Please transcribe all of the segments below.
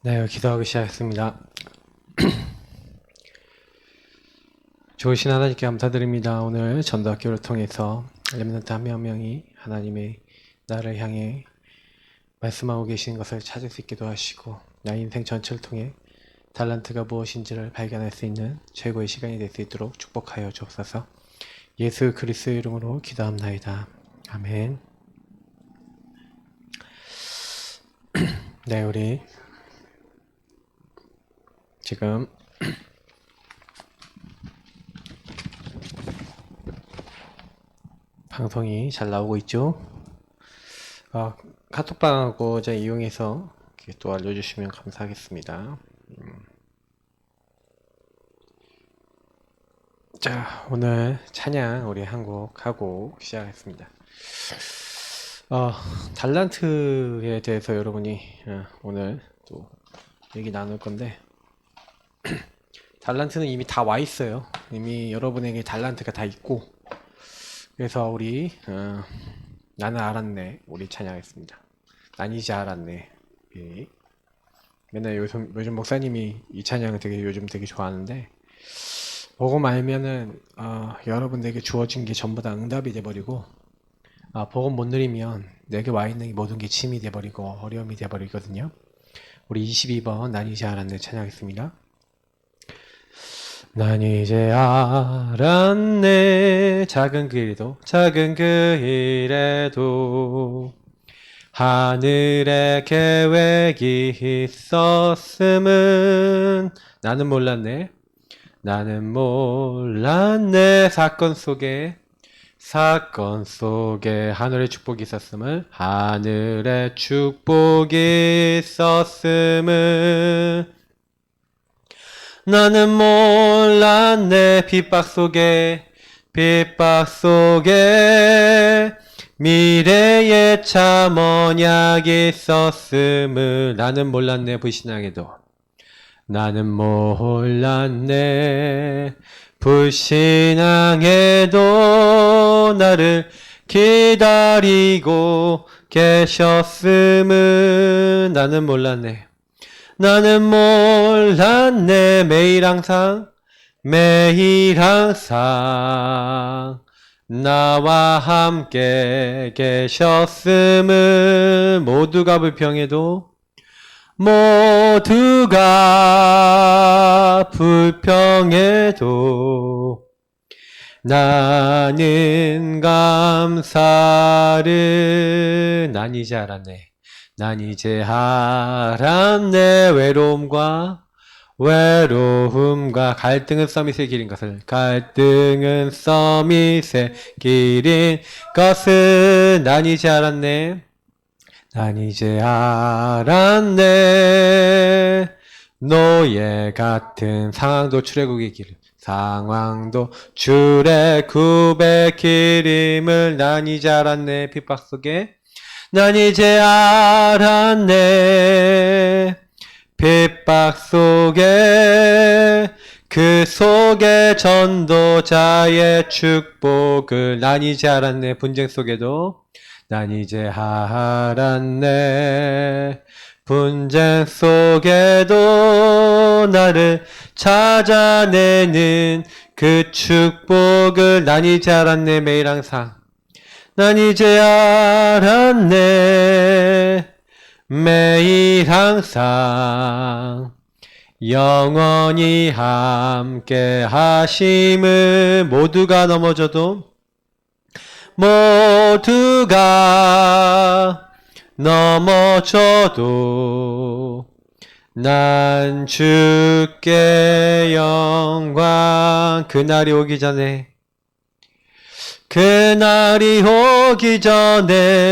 네, 기도하기 시작했습니다. 좋으신 하나님께 감사드립니다. 오늘 전도학교를 통해서 렘넌트 한 명 한 명이 하나님의 나를 향해 말씀하고 계시는 것을 찾을 수 있기도 하시고 나의 인생 전체를 통해 달란트가 무엇인지를 발견할 수 있는 최고의 시간이 될 수 있도록 축복하여 주옵소서. 예수 그리스도의 이름으로 기도합나이다. 아멘. 네, 우리 지금 방송이 잘 나오고 있죠? 카톡방하고 저 이용해서 또 알려주시면 감사하겠습니다. 자, 오늘 찬양 우리 한 곡 하고 시작하겠습니다. 달란트에 대해서 여러분이 오늘 또 얘기 나눌 건데 달란트는 이미 다 와 있어요. 이미 여러분에게 달란트가 다 있고 그래서 우리 나는 알았네 우리 찬양했습니다. 난 이제 알았네. 예. 맨날 요즘 목사님이 이 찬양을 요즘 되게 좋아하는데 보고 말면은 여러분에게 주어진 게 전부 다 응답이 돼버리고 보고 못 누리면 내게 와 있는 모든 게 침이 돼버리고 어려움이 돼버리거든요. 우리 22번 난 이제 알았네 찬양했습니다. 난 이제 알았네 작은 그 일에도 하늘에 계획이 있었음은 나는 몰랐네 사건 속에 하늘의 축복이 있었음을 나는 몰랐네 핍박 속에 미래에 참 언약이 있었음을 나는 몰랐네 불신앙에도 나는 몰랐네 불신앙에도 나를 기다리고 계셨음을 나는 몰랐네 매일 항상 나와 함께 계셨음을 모두가 불평해도 나는 감사를 난 이제 알았네 외로움과 갈등은 서밋의 길인 것을 난 이제 알았네 노예 같은 상황도 출애굽의 길임을 난 이제 알았네 핍박 속에 난 이제 알았네 핍박 속에 그 속에 전도자의 축복을 난 이제 알았네 분쟁 속에도 난 이제 알았네 분쟁 속에도 나를 찾아내는 그 축복을 난 이제 알았네 매일 항상 난 이제 알았네 매일 항상 영원히 함께 하심을 모두가 넘어져도 난 주께 영광 그날이 오기 전에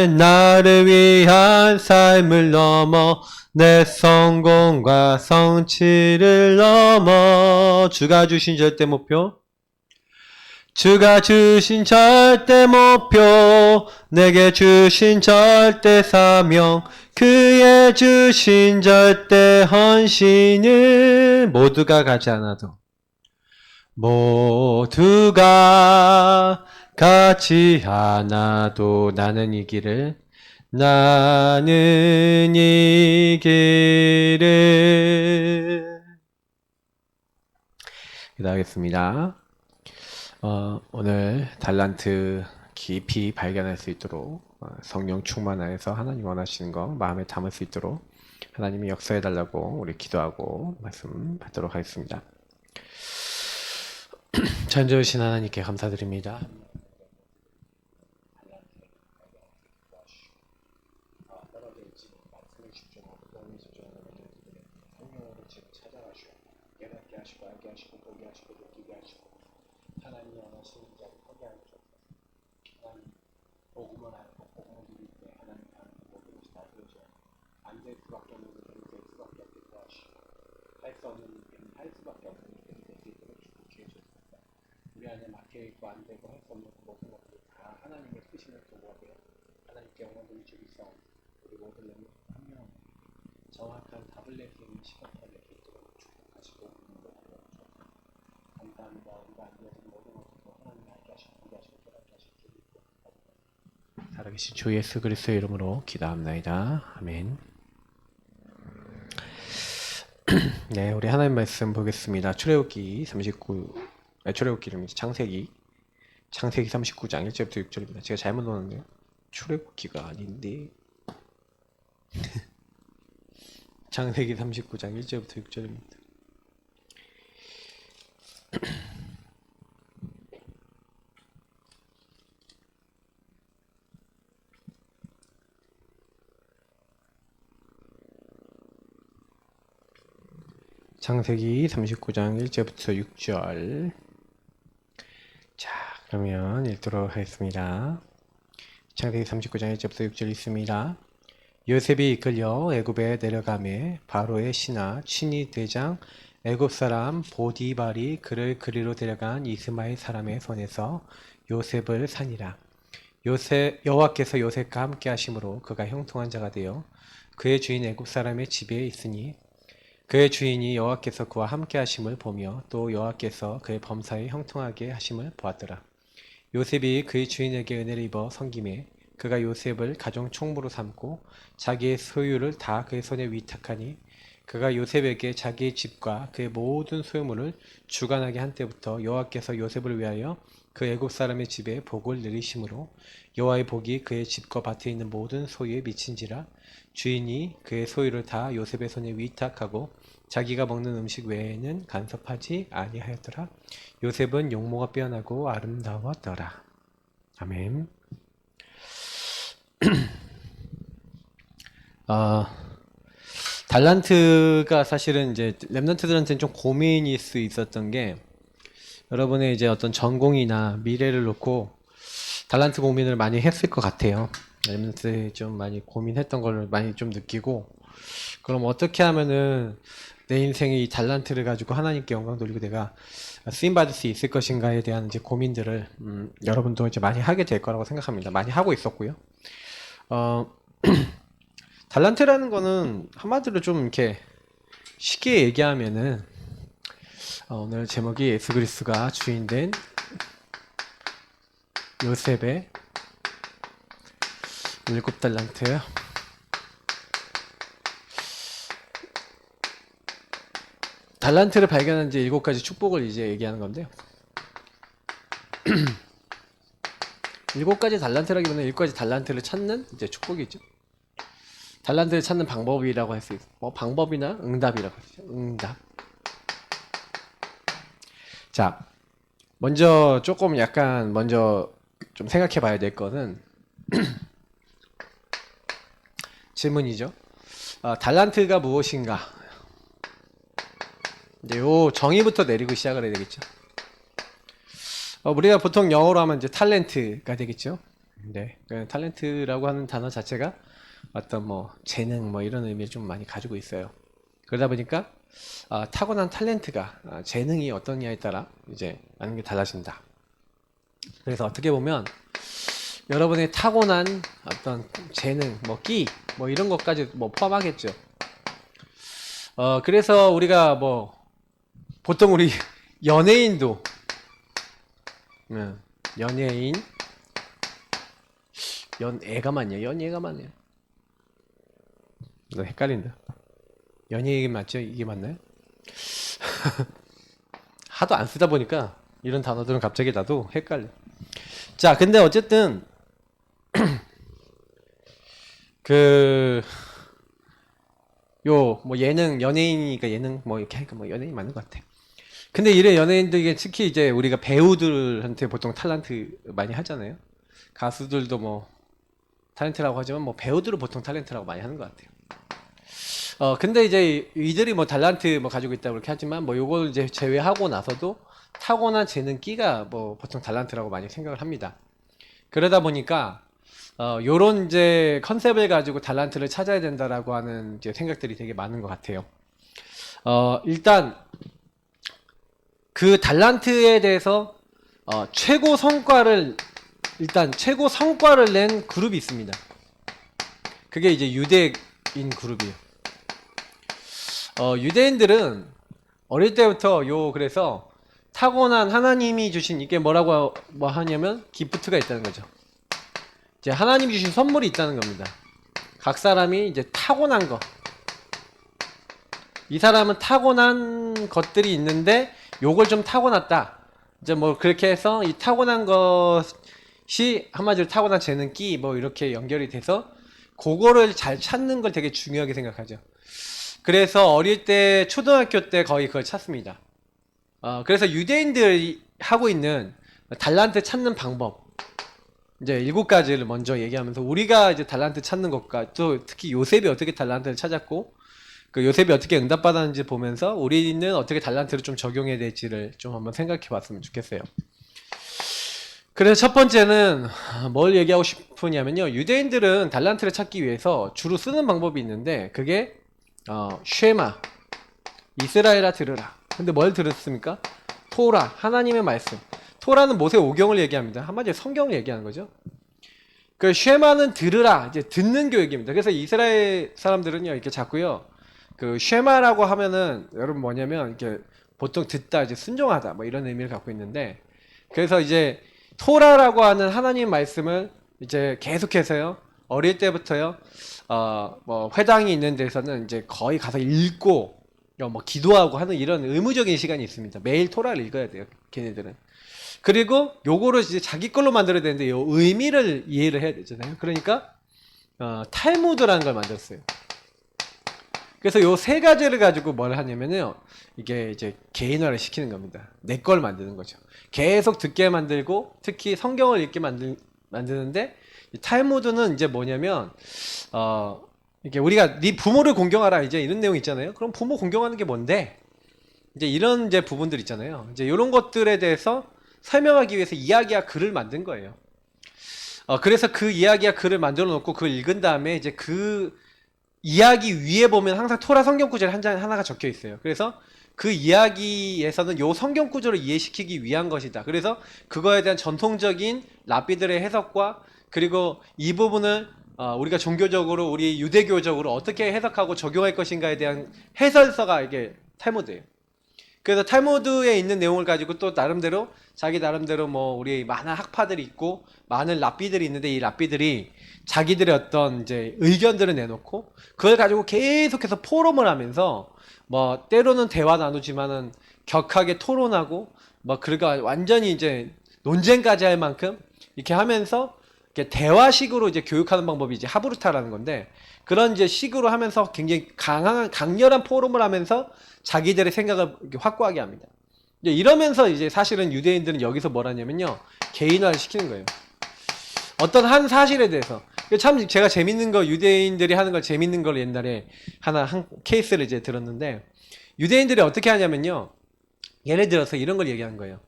나를 위한 삶을 넘어 내 성공과 성취를 넘어 주가 주신 절대 목표 내게 주신 절대 사명 그의 주신 절대 헌신을 모두가 가지 않아도 나는 이 길을 나는 이 길을 기도하겠습니다. 오늘 달란트 깊이 발견할 수 있도록 성령 충만하여서 하나님 원하시는 거 마음에 담을 수 있도록 하나님이 역사해 달라고 우리 기도하고 말씀 받도록 하겠습니다. 전지우신 하나님께 감사드립니다. 하나님이 원하시는 자를 포기하는 것 하나님 복음을 알고 복음을 누릴 때 하나님 하는 모든 것이 다 되어져 안 될 수밖에 없는 일이 될 수밖에 없게 도와주시고 할 수 없는 일은 할 수밖에 없는 일이 될 수 있도록 축복해 주옵소서. 우리 안에 막혀있고 안 되고 할 수 없는 모든 것들이 다 하나님의 쓰시는 도구가 되어 하나님께 영광 돌리시기 위해서 우리 모든 한명 정확한 답을 낼 수 있는 시간을 낼수 있도록 축복하시고 인도하여 주옵소서. 감사합니다. 우리가 안 되어진 모든 것들도 하나님 알게 하시고 보게 하시고 깨닫게 하시고 살아계신 주 예수 그리스도의 이름으로 기도합나이다. 아멘. 네, 우리 하나님 말씀 보겠습니다. 출애굽기 39, 출애굽기는 창세기 39장 1절부터 6절입니다. 제가 잘못 넣었는데요. 출애굽기가 아닌데 창세기 39장 1절부터 6절입니다. 창세기 39장 1절부터 6절. 자, 그러면 읽도록 하겠습니다. 창세기 39장 1절부터 6절 있습니다. 요셉이 이끌려 애굽에 내려가매 바로의 신하 친위 대장 애굽 사람 보디발이 그를 그리로 데려간 이스마엘 사람의 손에서 요셉을 산이라. 여호와께서 요셉과 함께 하심으로 그가 형통한 자가 되어 그의 주인 애굽 사람의 집에 있으니 그의 주인이 여호와께서 그와 함께 하심을 보며 또 여호와께서 그의 범사에 형통하게 하심을 보았더라. 요셉이 그의 주인에게 은혜를 입어 섬김에 그가 요셉을 가정 총무로 삼고 자기의 소유를 다 그의 손에 위탁하니 그가 요셉에게 자기의 집과 그의 모든 소유물을 주관하게 한 때부터 여호와께서 요셉을 위하여 그 애굽 사람의 집에 복을 내리심으로 여호와의 복이 그의 집과 밭에 있는 모든 소유에 미친지라. 주인이 그의 소유를 다 요셉의 손에 위탁하고 자기가 먹는 음식 외에는 간섭하지 아니하였더라. 요셉은 용모가 빼어나고 아름다웠더라. 아멘. 달란트가 사실은 이제 랩런트들한테는 좀 고민일 수 있었던 게, 여러분의 이제 어떤 전공이나 미래를 놓고 달란트 고민을 많이 했을 것 같아요. 랩런트 좀 많이 고민했던 걸 많이 좀 느끼고, 그럼 어떻게 하면은 내 인생에 이 달란트를 가지고 하나님께 영광 돌리고 내가 쓰임 받을 수 있을 것인가에 대한 이제 고민들을 여러분도 이제 많이 하게 될 거라고 생각합니다. 많이 하고 있었고요. 달란트라는 거는 한마디로 좀 이렇게 쉽게 얘기하면은 오늘 제목이 예수 그리스도가 주인된 요셉의 7달란트예요. 달란트를 발견한 이제 7가지 축복을 이제 얘기하는 건데요. 7가지 달란트라기보다는 7가지 달란트를 찾는 이제 축복이죠. 달란트를 찾는 방법이라고 할 수 있어요. 뭐 방법이나 응답이라고 하죠. 응답. 자, 먼저 조금 약간 먼저 좀 생각해 봐야 될 거는 질문이죠. 달란트가 무엇인가? 이제 요 정의부터 내리고 시작을 해야 되겠죠. 우리가 보통 영어로 하면 이제 탤런트가 되겠죠. 네, 탤런트라고 하는 단어 자체가 어떤 뭐 재능 뭐 이런 의미를 좀 많이 가지고 있어요. 그러다 보니까 타고난 탤런트가 재능이 어떠냐에 따라 이제 많은 게 달라진다. 그래서 어떻게 보면 여러분의 타고난 어떤 재능, 뭐 끼, 뭐 이런 것까지 뭐 포함하겠죠. 그래서 우리가 뭐 보통 우리 연예인도 연예인 연애가 많냐? 연예가 많네요. 너 헷갈린다. 연예인 맞죠? 이게 맞나요? 하도 안 쓰다 보니까 이런 단어들은 갑자기 나도 헷갈려. 자, 근데 어쨌든 그 요 뭐 예능 연예인이니까 예능 뭐 이렇게 하니까 뭐 연예인 맞는 것 같아. 근데 이래 연예인들 이게 특히 이제 우리가 배우들한테 보통 탤런트 많이 하잖아요. 가수들도 뭐 탤런트라고 하지만 뭐 배우들은 보통 탤런트라고 많이 하는 것 같아요. 근데 이제 이들이 뭐 탤런트 뭐 가지고 있다고 그렇게 하지만 뭐 요걸 이제 제외하고 나서도 타고난 재능 끼가 뭐 보통 탤런트라고 많이 생각을 합니다. 그러다 보니까 요런 이제 컨셉을 가지고 탤런트를 찾아야 된다라고 하는 이제 생각들이 되게 많은 것 같아요. 일단 그 탤런트에 대해서 최고 성과를 최고 성과를 낸 그룹이 있습니다. 그게 이제 유대인 그룹이에요. 유대인들은 어릴 때부터 그래서 타고난 하나님이 주신 이게 뭐라고 뭐 하냐면 기프트가 있다는 거죠. 이제 하나님이 주신 선물이 있다는 겁니다. 각 사람이 이제 타고난 거. 이 사람은 타고난 것들이 있는데 요걸 좀 타고났다. 이제 뭐 그렇게 해서 이 타고난 것이 한마디로 타고난 재능 끼 뭐 이렇게 연결이 돼서 그거를 잘 찾는 걸 되게 중요하게 생각하죠. 그래서 어릴 때 초등학교 때 거의 그걸 찾습니다. 그래서 유대인들이 하고 있는 달란트 찾는 방법 이제 7가지를 먼저 얘기하면서 우리가 이제 달란트 찾는 것과 또 특히 요셉이 어떻게 달란트를 찾았고 그 요셉이 어떻게 응답받았는지 보면서 우리는 어떻게 달란트를 좀 적용해야 될지를 좀 한번 생각해 봤으면 좋겠어요. 그래서 첫 번째는 뭘 얘기하고 싶으냐면요. 유대인들은 달란트를 찾기 위해서 주로 쓰는 방법이 있는데 그게 쉐마 이스라엘아 들으라. 근데 뭘 들었습니까? 토라 하나님의 말씀. 토라는 모세 오경을 얘기합니다. 한마디로 성경을 얘기하는 거죠. 그 쉐마는 들으라 이제 듣는 교육입니다. 그래서 이스라엘 사람들은요 이렇게 자꾸요 그 쉐마라고 하면은 여러분 뭐냐면 이렇게 보통 듣다 이제 순종하다 뭐 이런 의미를 갖고 있는데 그래서 이제 토라라고 하는 하나님 말씀을 이제 계속해서요 어릴 때부터요 뭐 회당이 있는 데서는 이제 거의 가서 읽고 뭐 기도하고 하는 이런 의무적인 시간이 있습니다. 매일 토라를 읽어야 돼요 걔네들은. 그리고 요거를 이제 자기 걸로 만들어야 되는데 요 의미를 이해를 해야 되잖아요. 그러니까 탈무드라는 걸 만들었어요. 그래서 요 3가지를 가지고 뭘 하냐면요 이게 이제 개인화를 시키는 겁니다. 내 걸 만드는 거죠. 계속 듣게 만들고 특히 성경을 읽게 만드는데 이 탈무드는 이제 뭐냐면 이게 우리가 네 부모를 공경하라 이제 이런 내용 있잖아요. 그럼 부모 공경하는 게 뭔데? 이제 이런 이제 부분들 있잖아요. 이제 이런 것들에 대해서 설명하기 위해서 이야기와 글을 만든 거예요. 그래서 그 이야기와 글을 만들어 놓고 그걸 읽은 다음에 이제 그 이야기 위에 보면 항상 토라 성경 구절 하나가 적혀 있어요. 그래서 그 이야기에서는 요 성경 구절을 이해시키기 위한 것이다. 그래서 그거에 대한 전통적인 랍비들의 해석과 그리고 이 부분을 우리가 종교적으로 우리 유대교적으로 어떻게 해석하고 적용할 것인가에 대한 해설서가 이게 탈무드예요. 그래서 탈무드에 있는 내용을 가지고 또 나름대로 자기 나름대로 뭐 우리 많은 학파들이 있고 많은 랍비들이 있는데 이 랍비들이 자기들의 어떤 이제 의견들을 내놓고 그걸 가지고 계속해서 포럼을 하면서 뭐 때로는 대화 나누지만은 격하게 토론하고 뭐 그러니까 완전히 이제 논쟁까지 할 만큼 이렇게 하면서 이렇게 대화식으로 이제 교육하는 방법이 이제 하브루타라는 건데 그런 이제 식으로 하면서 굉장히 강렬한 포럼을 하면서 자기들의 생각을 확고하게 합니다. 이제 이러면서 이제 사실은 유대인들은 여기서 뭘 하냐면요 개인화를 시키는 거예요. 어떤 한 사실에 대해서 참 제가 재밌는 거 유대인들이 하는 걸 재밌는 걸 옛날에 한 케이스를 이제 들었는데 유대인들이 어떻게 하냐면요 예를 들어서 이런 걸 얘기하는 거예요.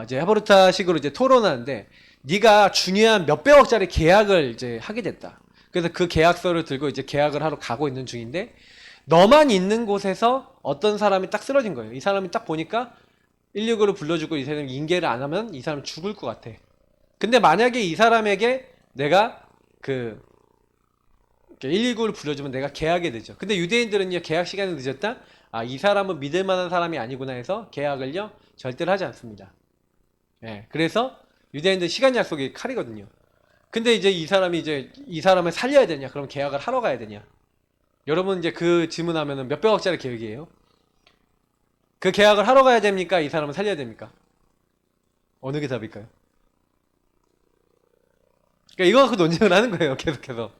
이제 하버루타식으로 이제 토론하는데 네가 중요한 몇백억짜리 계약을 이제 하게 됐다. 그래서 그 계약서를 들고 이제 계약을 하러 가고 있는 중인데 너만 있는 곳에서 어떤 사람이 딱 쓰러진 거예요. 이 사람이 딱 보니까 119를 불러주고 이 사람이 인계를 안 하면 이 사람 죽을 것 같아. 근데 만약에 이 사람에게 내가 119를 불러주면 내가 계약이 되죠. 근데 유대인들은요 계약 시간이 늦었다. 이 사람은 믿을 만한 사람이 아니구나 해서 계약을요 절대로 하지 않습니다. 예, 그래서 유대인들 시간 약속이 칼이거든요. 근데 이제 이 사람을 살려야 되냐? 그럼 계약을 하러 가야 되냐? 여러분 이제 그 질문하면은 몇백억짜리 계획이에요? 그 계약을 하러 가야 됩니까? 이 사람을 살려야 됩니까? 어느 게 답일까요? 그러니까 이거 갖고 논쟁을 하는 거예요, 계속해서.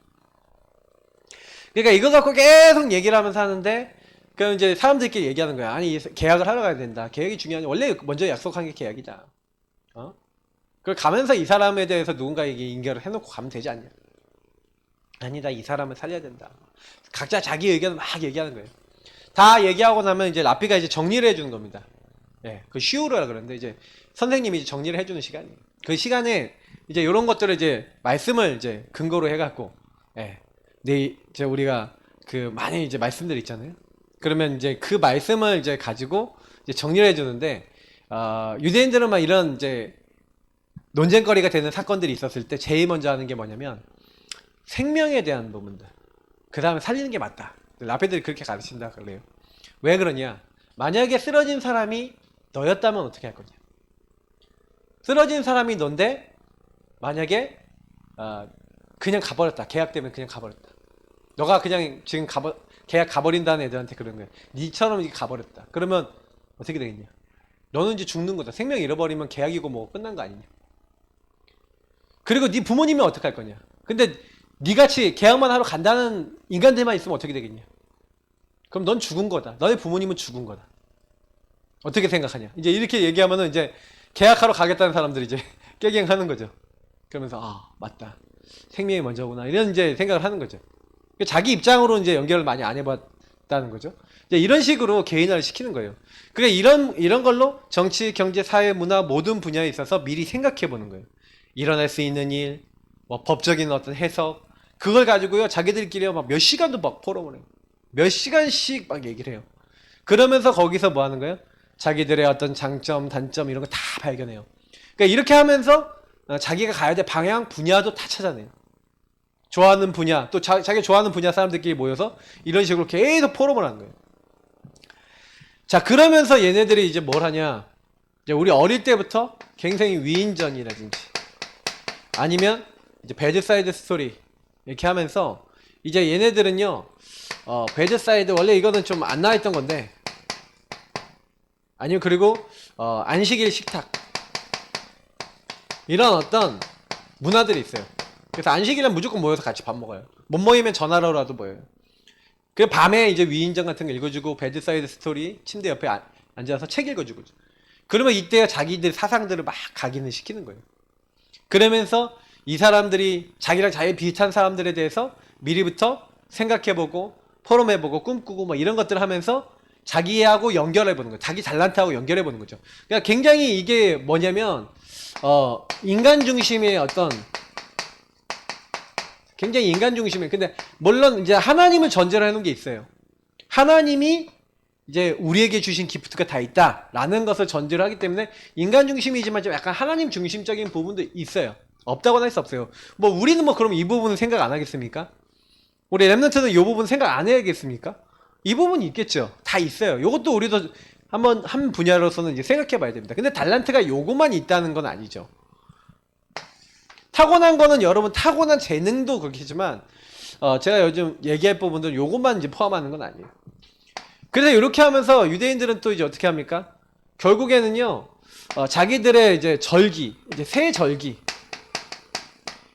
그러니까 이거 갖고 계속 얘기를 하면서 하는데, 그럼 이제 사람들끼리 얘기하는 거야. 아니, 계약을 하러 가야 된다. 계약이 중요하냐. 원래 먼저 약속한 게 계약이다. 어? 그걸 가면서 이 사람에 대해서 누군가에게 인계를 해놓고 가면 되지 않냐. 아니다, 이 사람을 살려야 된다. 각자 자기 의견을 막 얘기하는 거예요. 다 얘기하고 나면 이제 라피가 이제 정리를 해주는 겁니다. 예, 그 쉬우라 그러는데 이제 선생님이 이제 정리를 해주는 시간이에요. 그 시간에 이제 이런 것들을 이제 말씀을 이제 근거로 해갖고, 예, 이제 우리가 그 많이 이제 말씀들 있잖아요. 그러면 이제 그 말씀을 이제 가지고 이제 정리를 해주는데, 유대인들은 막 이런 이제 논쟁거리가 되는 사건들이 있었을 때 제일 먼저 하는 게 뭐냐면 생명에 대한 부분들. 그 다음에 살리는 게 맞다. 라피들이 그렇게 가르친다 그래요. 왜 그러냐? 만약에 쓰러진 사람이 너였다면 어떻게 할 거냐? 쓰러진 사람이 넌데 만약에 그냥 가버렸다. 계약 때문에 그냥 가버렸다. 너가 그냥 지금 계약 가버린다는 애들한테 그러는 거야. 니처럼 이게 가버렸다. 그러면 어떻게 되겠냐? 너는 이제 죽는 거다. 생명 잃어버리면 계약이고 뭐 끝난 거 아니냐? 그리고 네 부모님이 어떻게 할 거냐? 근데 니같이 계약만 하러 간다는 인간들만 있으면 어떻게 되겠냐? 그럼 넌 죽은 거다. 너의 부모님은 죽은 거다. 어떻게 생각하냐? 이제 이렇게 얘기하면은 이제 계약하러 가겠다는 사람들이 이제 깨갱하는 거죠. 그러면서 맞다. 생명이 먼저구나. 이런 이제 생각을 하는 거죠. 자기 입장으로 이제 연결을 많이 안 해봤다는 거죠. 이제 이런 식으로 개인화를 시키는 거예요. 그러니까 이런 걸로 정치, 경제, 사회, 문화 모든 분야에 있어서 미리 생각해 보는 거예요. 일어날 수 있는 일, 뭐 법적인 어떤 해석, 그걸 가지고요 자기들끼리 막 몇 시간도 막 포럼을 해요. 몇 시간씩 막 얘기를 해요. 그러면서 거기서 뭐 하는 거예요? 자기들의 어떤 장점, 단점 이런 거 다 발견해요. 그러니까 이렇게 하면서 자기가 가야 될 방향, 분야도 다 찾아내요. 좋아하는 분야, 또 자기가 좋아하는 분야 사람들끼리 모여서 이런 식으로 계속 포럼을 하는 거예요. 자, 그러면서 얘네들이 이제 뭘 하냐? 이제 우리 어릴 때부터 굉장히 위인전이라든지 아니면 이제 배드사이드 스토리 이렇게 하면서 이제 얘네들은요 배드사이드 원래 이거는 좀 안 나와있던 건데 아니면 그리고 안식일 식탁 이런 어떤 문화들이 있어요. 그래서 안식일은 무조건 모여서 같이 밥 먹어요. 못 모이면 전화로라도 모여요. 그 밤에 이제 위인전 같은 거 읽어주고 배드사이드 스토리 침대 옆에 앉아서 책 읽어주고 그러면 이때야 자기들 사상들을 막 각인을 시키는 거예요. 그러면서 이 사람들이 자기랑 자기 비슷한 사람들에 대해서 미리부터 생각해보고 포럼해보고 꿈꾸고 뭐 이런 것들을 하면서 자기하고 연결해보는 거예요. 자기 잘난트하고 연결해보는 거죠. 그러니까 굉장히 이게 뭐냐면 인간 중심의 어떤 굉장히 인간 중심의 근데 물론 이제 하나님을 전제로 해놓은 게 있어요. 하나님이 이제 우리에게 주신 기프트가 다 있다라는 것을 전제로 하기 때문에 인간 중심이지만 좀 약간 하나님 중심적인 부분도 있어요. 없다고는 할 수 없어요. 뭐 우리는 뭐 그럼 이 부분은 생각 안 하겠습니까? 우리 랩런트는 이 부분 생각 안 해야겠습니까? 이 부분이 있겠죠. 다 있어요. 이것도 우리도 한 분야로서는 이제 생각해 봐야 됩니다. 근데 달란트가 요것만 있다는 건 아니죠. 타고난 거는 여러분 타고난 재능도 그렇겠지만 제가 요즘 얘기할 부분들은 요것만 이제 포함하는 건 아니에요. 그래서 이렇게 하면서 유대인들은 또 이제 어떻게 합니까? 결국에는요 자기들의 이제 절기, 이제 새 절기,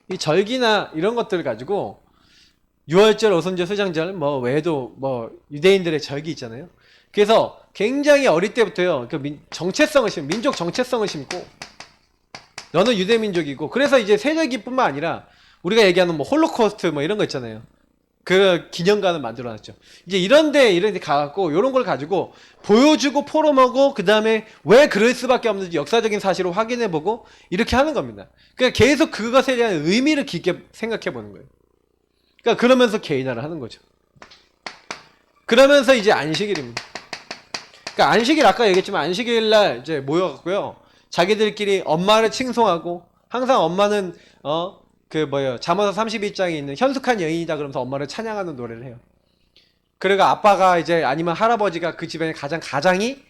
이 절기나 이런 것들을 가지고 유월절, 오순절, 수장절 뭐 외에도 뭐 유대인들의 절기 있잖아요. 그래서 굉장히 어릴 때부터요 그 정체성을 심고 민족 정체성을 심고 너는 유대 민족이고 그래서 이제 세절기뿐만 아니라 우리가 얘기하는 뭐 홀로코스트 뭐 이런 거 있잖아요. 그 기념관을 만들어놨죠. 이제 이런 데 가갖고 이런 걸 가지고 보여주고 포럼하고 그 다음에 왜 그럴 수밖에 없는지 역사적인 사실을 확인해보고 이렇게 하는 겁니다. 그러니까 계속 그것에 대한 의미를 깊게 생각해보는 거예요. 그러니까 그러면서 개인화를 하는 거죠. 그러면서 이제 안식일입니다. 그러니까 안식일 아까 얘기했지만 안식일날 이제 모여갖고요 자기들끼리 엄마를 칭송하고 항상 엄마는 잠언서 32장에 있는 현숙한 여인이다 그러면서 엄마를 찬양하는 노래를 해요. 그리고 아빠가 이제 아니면 할아버지가 그 집안의 가장이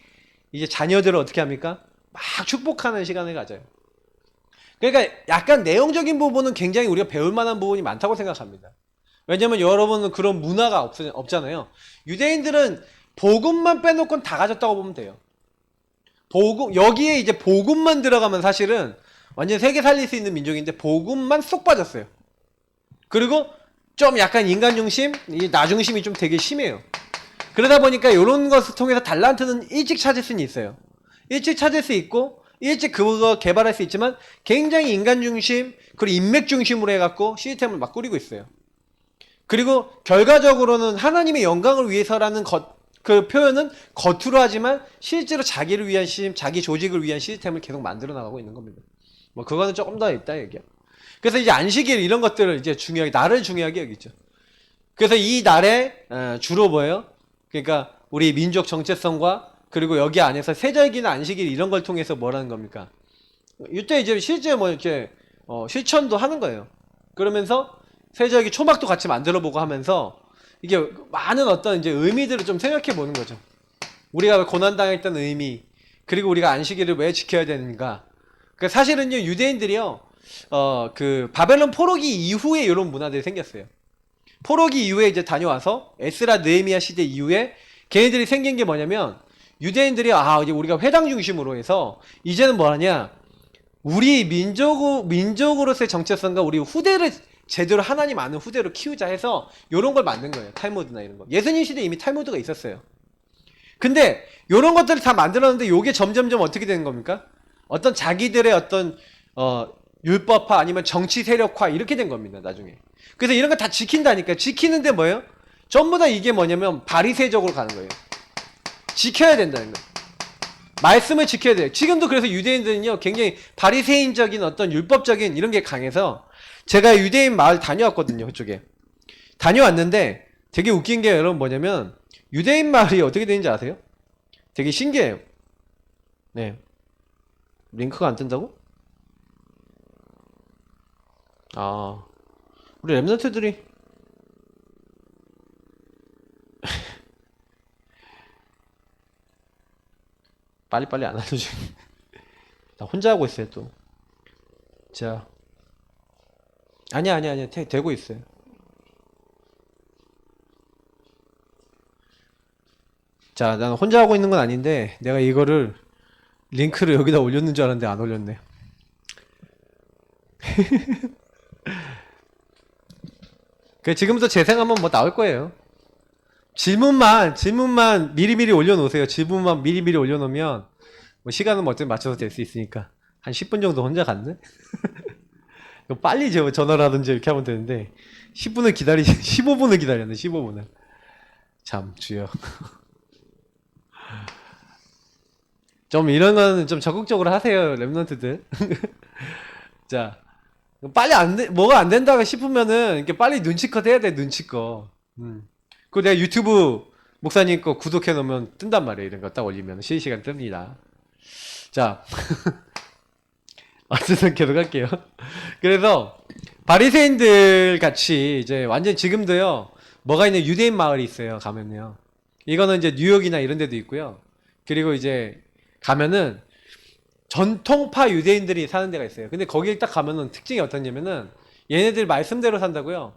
이제 자녀들을 어떻게 합니까? 막 축복하는 시간을 가져요. 그러니까 약간 내용적인 부분은 굉장히 우리가 배울 만한 부분이 많다고 생각합니다. 왜냐면 여러분은 그런 문화가 없잖아요. 유대인들은 복음만 빼놓고는 다 가졌다고 보면 돼요. 복음, 여기에 이제 복음만 들어가면 사실은 완전 세계 살릴 수 있는 민족인데 복음만 쏙 빠졌어요. 그리고 좀 약간 인간 중심, 나 중심이 좀 되게 심해요. 그러다 보니까 이런 것을 통해서 달란트는 일찍 찾을 수는 있어요. 일찍 찾을 수 있고 일찍 그거 개발할 수 있지만 굉장히 인간 중심 그리고 인맥 중심으로 해갖고 시스템을 막 꾸리고 있어요. 그리고 결과적으로는 하나님의 영광을 위해서라는 그 표현은 겉으로 하지만 실제로 자기를 위한 시스템, 자기 조직을 위한 시스템을 계속 만들어 나가고 있는 겁니다. 뭐 그거는 조금 더 있다 얘기야. 그래서 이제 안식일 이런 것들을 이제 중요하게 날을 중요하게 여기죠. 그래서 이 날에 주로 뭐예요? 그러니까 우리 민족 정체성과 그리고 여기 안에서 세절기나 안식일 이런 걸 통해서 뭐라는 겁니까? 이때 이제 실제 뭐 이렇게 실천도 하는 거예요. 그러면서 세절기 초막도 같이 만들어 보고 하면서 이게 많은 어떤 이제 의미들을 좀 생각해 보는 거죠. 우리가 왜 고난당했던 의미, 그리고 우리가 안식일을 왜 지켜야 되는가. 그러니까 사실은요, 유대인들이요, 그 바벨론 포로기 이후에 이런 문화들이 생겼어요. 포로기 이후에 이제 다녀와서 에스라 느헤미야 시대 이후에 걔네들이 생긴 게 뭐냐면 유대인들이 이제 우리가 회당 중심으로 해서 이제는 뭐하냐 우리 민족으로서의 정체성과 우리 후대를 제대로 하나님 아는 후대로 키우자 해서 요런 걸 만든 거예요. 탈무드나 이런 거. 예수님 시대에 이미 탈무드가 있었어요. 근데 요런 것들을 다 만들었는데 요게 점점점 어떻게 되는 겁니까? 어떤 자기들의 어떤 율법화 아니면 정치 세력화 이렇게 된 겁니다. 나중에. 그래서 이런 거 다 지킨다니까. 지키는데 뭐예요? 전부 다 이게 뭐냐면 바리새적으로 가는 거예요. 지켜야 된다는 거예요. 말씀을 지켜야 돼요. 지금도 그래서 유대인들은요 굉장히 바리새인적인 어떤 율법적인 이런 게 강해서 제가 유대인 마을 다녀왔거든요. 그쪽에 다녀왔는데 되게 웃긴 게 여러분 뭐냐면 유대인 마을이 어떻게 되는지 아세요? 되게 신기해요. 네, 링크가 안 뜬다고? 우리 랩런트들이 빨리빨리 안 알려줘. 나 혼자 하고 있어요 또. 자, 아니야 되고 있어요. 자, 난 혼자 하고 있는 건 아닌데 내가 이거를 링크를 여기다 올렸는 줄 알았는데 안 올렸네. 그 지금부터 재생하면 뭐 나올 거예요. 질문만 미리미리 올려놓으세요. 질문만 미리미리 올려놓으면 뭐 시간은 뭐 어떻게 맞춰서 될 수 있으니까 한 10분 정도 혼자 갔네. 빨리 전화를 하든지 이렇게 하면 되는데 10분을 15분을 기다렸네. 15분을. 참 주여. 좀 이런 거는 좀 적극적으로 하세요, 랩런트들. 자, 빨리 뭐가 안 된다고 싶으면은 이렇게 빨리 눈치껏 해야 돼, 눈치껏. 그리고 내가 유튜브 목사님 거 구독해 놓으면 뜬단 말이에요. 이런 거 딱 올리면 실시간 뜹니다. 자, 어쨌든 계속 할게요. 그래서 바리새인들 같이 이제 완전 지금도요. 뭐가 있는 유대인 마을이 있어요. 가면요. 이거는 이제 뉴욕이나 이런 데도 있고요. 그리고 이제 가면은 전통파 유대인들이 사는 데가 있어요. 근데 거기에 딱 가면은 특징이 어떠냐면은 얘네들 말씀대로 산다고요.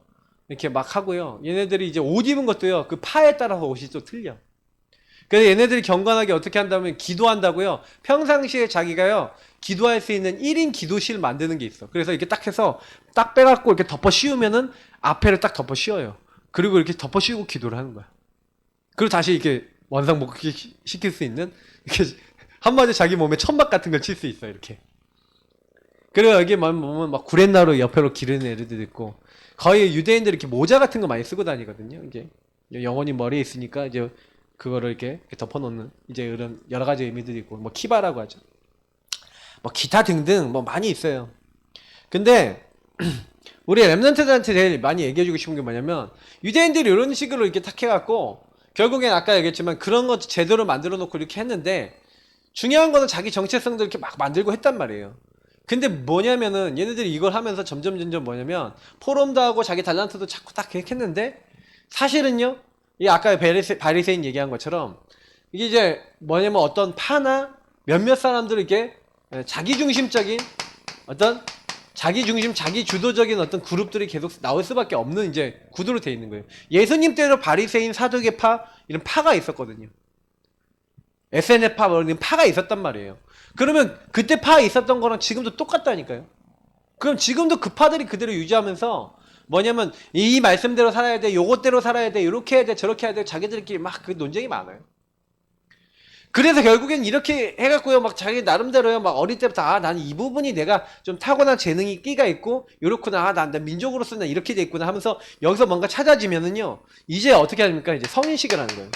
이렇게 막 하고요. 얘네들이 이제 옷 입은 것도요. 그 파에 따라서 옷이 또 틀려. 그래서 얘네들이 경건하게 어떻게 한다면 기도한다고요. 평상시에 자기가요. 기도할 수 있는 1인 기도실 만드는 게 있어. 그래서 이렇게 딱 해서 딱 빼갖고 이렇게 덮어 씌우면은 앞에를 딱 덮어 씌워요. 그리고 이렇게 덮어 씌우고 기도를 하는 거야. 그리고 다시 이렇게 원상복귀 시킬 수 있는 이렇게 한마디 자기 몸에 천막 같은 걸 칠 수 있어 이렇게. 그리고 여기 보면 막 구렛나루 옆으로 기르는 애들도 있고 거의 유대인들이 이렇게 모자 같은 거 많이 쓰고 다니거든요. 이게 영혼이 머리에 있으니까 이제 그거를 이렇게 덮어놓는 이제 이런 여러 가지 의미들이 있고 뭐 키바라고 하죠. 뭐 기타 등등 뭐 많이 있어요. 근데 우리 랩런트들한테 제일 많이 얘기해주고 싶은 게 뭐냐면 유대인들이 이런 식으로 이렇게 탁 해갖고 결국엔 아까 얘기했지만 그런 거 제대로 만들어 놓고 이렇게 했는데 중요한 거는 자기 정체성도 이렇게 막 만들고 했단 말이에요. 근데 뭐냐면은 얘네들이 이걸 하면서 점점 뭐냐면 포럼도 하고 자기 달란트도 자꾸 딱 이렇게 했는데 사실은요 이 아까 바리새인 얘기한 것처럼 이게 이제 뭐냐면 어떤 파나 몇몇 사람들을 이렇게 자기중심적인 어떤 자기 중심, 자기 주도적인 어떤 그룹들이 계속 나올 수밖에 없는 이제 구도로 돼 있는 거예요. 예수님 때로 바리새인, 사두개파 이런 파가 있었거든요. SNF파 뭐 이런 파가 있었단 말이에요. 그러면 그때 파 있었던 거랑 지금도 똑같다니까요. 그럼 지금도 그 파들이 그대로 유지하면서 뭐냐면 이 말씀대로 살아야 돼, 요것대로 살아야 돼, 요렇게 해야 돼, 저렇게 해야 돼, 자기들끼리 막 그 논쟁이 많아요. 그래서 결국엔 이렇게 해갖고요, 막 자기 나름대로요, 막 어릴 때부터, 아, 난 이 부분이 내가 좀 타고난 재능이 끼가 있고, 요렇구나, 아, 난 민족으로서는 이렇게 돼 있구나 하면서 여기서 뭔가 찾아지면은요, 이제 어떻게 합니까? 이제 성인식을 하는 거예요.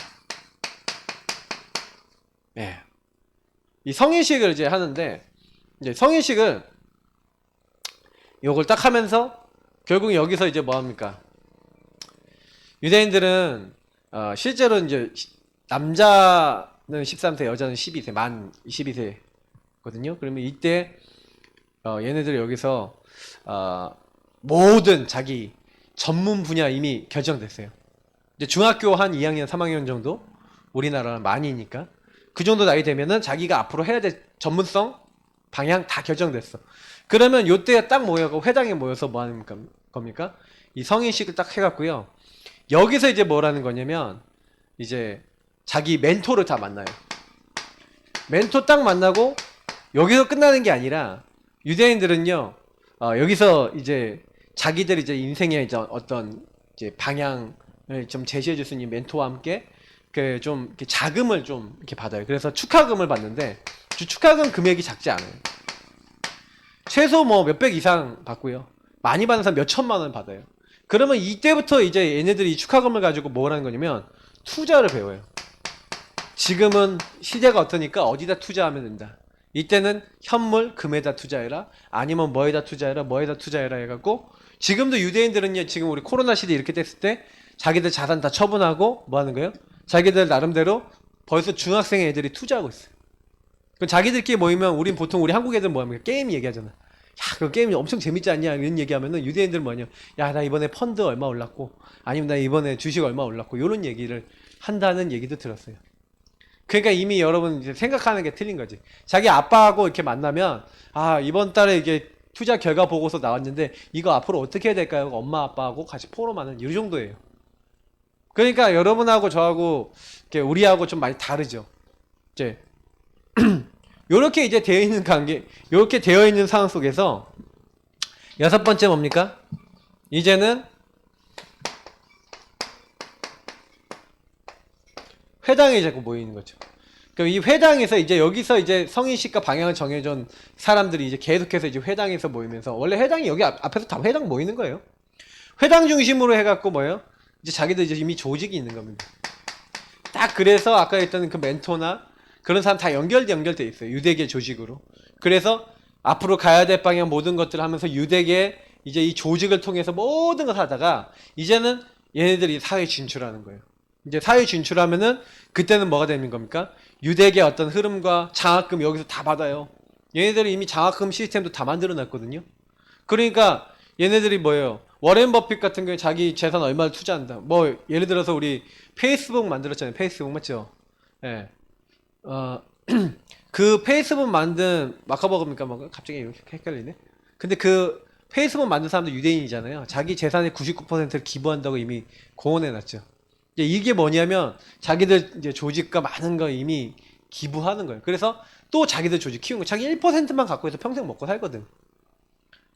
예. 이 성인식을 이제 하는데, 이제 성인식을 요걸 딱 하면서, 결국 여기서 이제 뭐 합니까? 유대인들은, 실제로 이제 남자는 13세, 여자는 12세, 만 12세거든요. 그러면 이때 얘네들 여기서 모든 자기 전문 분야 이미 결정됐어요. 이제 중학교 한 2학년, 3학년 정도, 우리나라는 많이니까 그 정도 나이 되면은 자기가 앞으로 해야 될 전문성 방향 다 결정됐어. 그러면 요때 딱 모여서 회당에 모여서 뭐 하는 겁니까? 이 성인식을 딱 해갖고요. 여기서 이제 뭐라는 거냐면 이제 자기 멘토를 다 만나요. 멘토 딱 만나고 여기서 끝나는 게 아니라 유대인들은요, 여기서 이제 자기들 이제 인생의 이제 어떤 이제 방향을 좀 제시해 줄 수 있는 멘토와 함께 그 좀 이렇게 자금을 좀 이렇게 받아요. 그래서 축하금을 받는데 축하금 금액이 작지 않아요. 최소 뭐 몇백 이상 받고요. 많이 받는 사람 몇 천만 원 받아요. 그러면 이때부터 이제 얘네들이 이 축하금을 가지고 뭘 하는 거냐면 투자를 배워요. 지금은 시대가 어떠니까 어디다 투자하면 된다. 이때는 현물, 금에다 투자해라. 아니면 뭐에다 투자해라, 뭐에다 투자해라 해갖고 지금도 유대인들은요, 지금 우리 코로나 시대 이렇게 됐을 때 자기들 자산 다 처분하고 뭐 하는 거예요? 자기들 나름대로 벌써 중학생 애들이 투자하고 있어요. 그럼 자기들끼리 모이면 우린 보통 우리 한국 애들 뭐 합니까? 게임 얘기하잖아. 야, 그 게임 엄청 재밌지 않냐? 이런 얘기하면은 유대인들은 뭐냐? 야, 나 이번에 펀드 얼마 올랐고, 아니면 나 이번에 주식 얼마 올랐고, 이런 얘기를 한다는 얘기도 들었어요. 그러니까 이미 여러분 이제 생각하는 게 틀린 거지. 자기 아빠하고 이렇게 만나면, 아, 이번 달에 이게 투자 결과 보고서 나왔는데, 이거 앞으로 어떻게 해야 될까요? 엄마, 아빠하고 같이 포럼하는 이 정도예요. 그러니까 여러분하고 저하고, 이렇게 우리하고 좀 많이 다르죠. 이제, 요렇게 이제 되어 있는 관계, 요렇게 되어 있는 상황 속에서, 여섯 번째 뭡니까? 이제는, 회당에 자꾸 모이는 거죠. 그럼 이 회당에서 이제 여기서 이제 성인식과 방향을 정해준 사람들이 이제 계속해서 이제 회당에서 모이면서, 원래 회당이 여기 앞에서 다 회당 모이는 거예요. 회당 중심으로 해갖고 뭐예요? 이제 자기들 이제 이미 조직이 있는 겁니다. 딱 그래서 아까 했던 그 멘토나 그런 사람 다 연결돼 있어요. 유대계 조직으로. 그래서 앞으로 가야 될 방향 모든 것들을 하면서 유대계 이제 이 조직을 통해서 모든 걸 하다가 이제는 얘네들이 사회에 진출하는 거예요. 이제 사회 진출하면은 그때는 뭐가 되는 겁니까? 유대계 어떤 흐름과 장학금 여기서 다 받아요. 얘네들이 이미 장학금 시스템도 다 만들어 놨거든요. 그러니까 얘네들이 뭐예요? 워렌 버핏 같은 경우에 자기 재산 얼마를 투자한다. 뭐 예를 들어서 우리 페이스북 만들었잖아요. 페이스북 맞죠? 예. 그 페이스북 만든 마카버그입니까? 뭐 갑자기 이렇게 헷갈리네. 근데 그 페이스북 만든 사람도 유대인이잖아요. 자기 재산의 99%를 기부한다고 이미 공언해 놨죠. 이게 뭐냐면 자기들 이제 조직과 많은 거 이미 기부하는 거예요. 그래서 또 자기들 조직 키우는 거. 자기 1%만 갖고 해서 평생 먹고 살거든.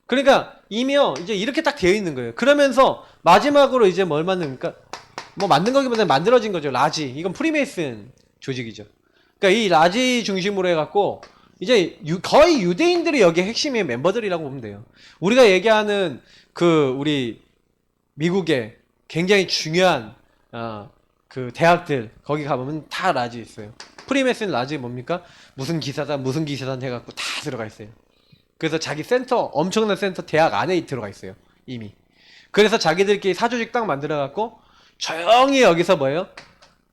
그러니까 이미요 이제 이렇게 딱 되어 있는 거예요. 그러면서 마지막으로 이제 뭘 만듭니까? 뭐 만든 거기보다는 만들어진 거죠. 라지. 이건 프리메이슨 조직이죠. 그러니까 이 라지 중심으로 해갖고 이제 거의 유대인들이 여기에 핵심의 멤버들이라고 보면 돼요. 우리가 얘기하는 그 우리 미국의 굉장히 중요한 그 대학들 거기 가보면 다 라지 있어요. 프리메슨 라지 뭡니까? 무슨 기사단 해갖고 다 들어가 있어요. 그래서 자기 센터 엄청난 센터 대학 안에 들어가 있어요. 이미. 그래서 자기들끼리 사조직 딱 만들어갖고 조용히 여기서 뭐예요?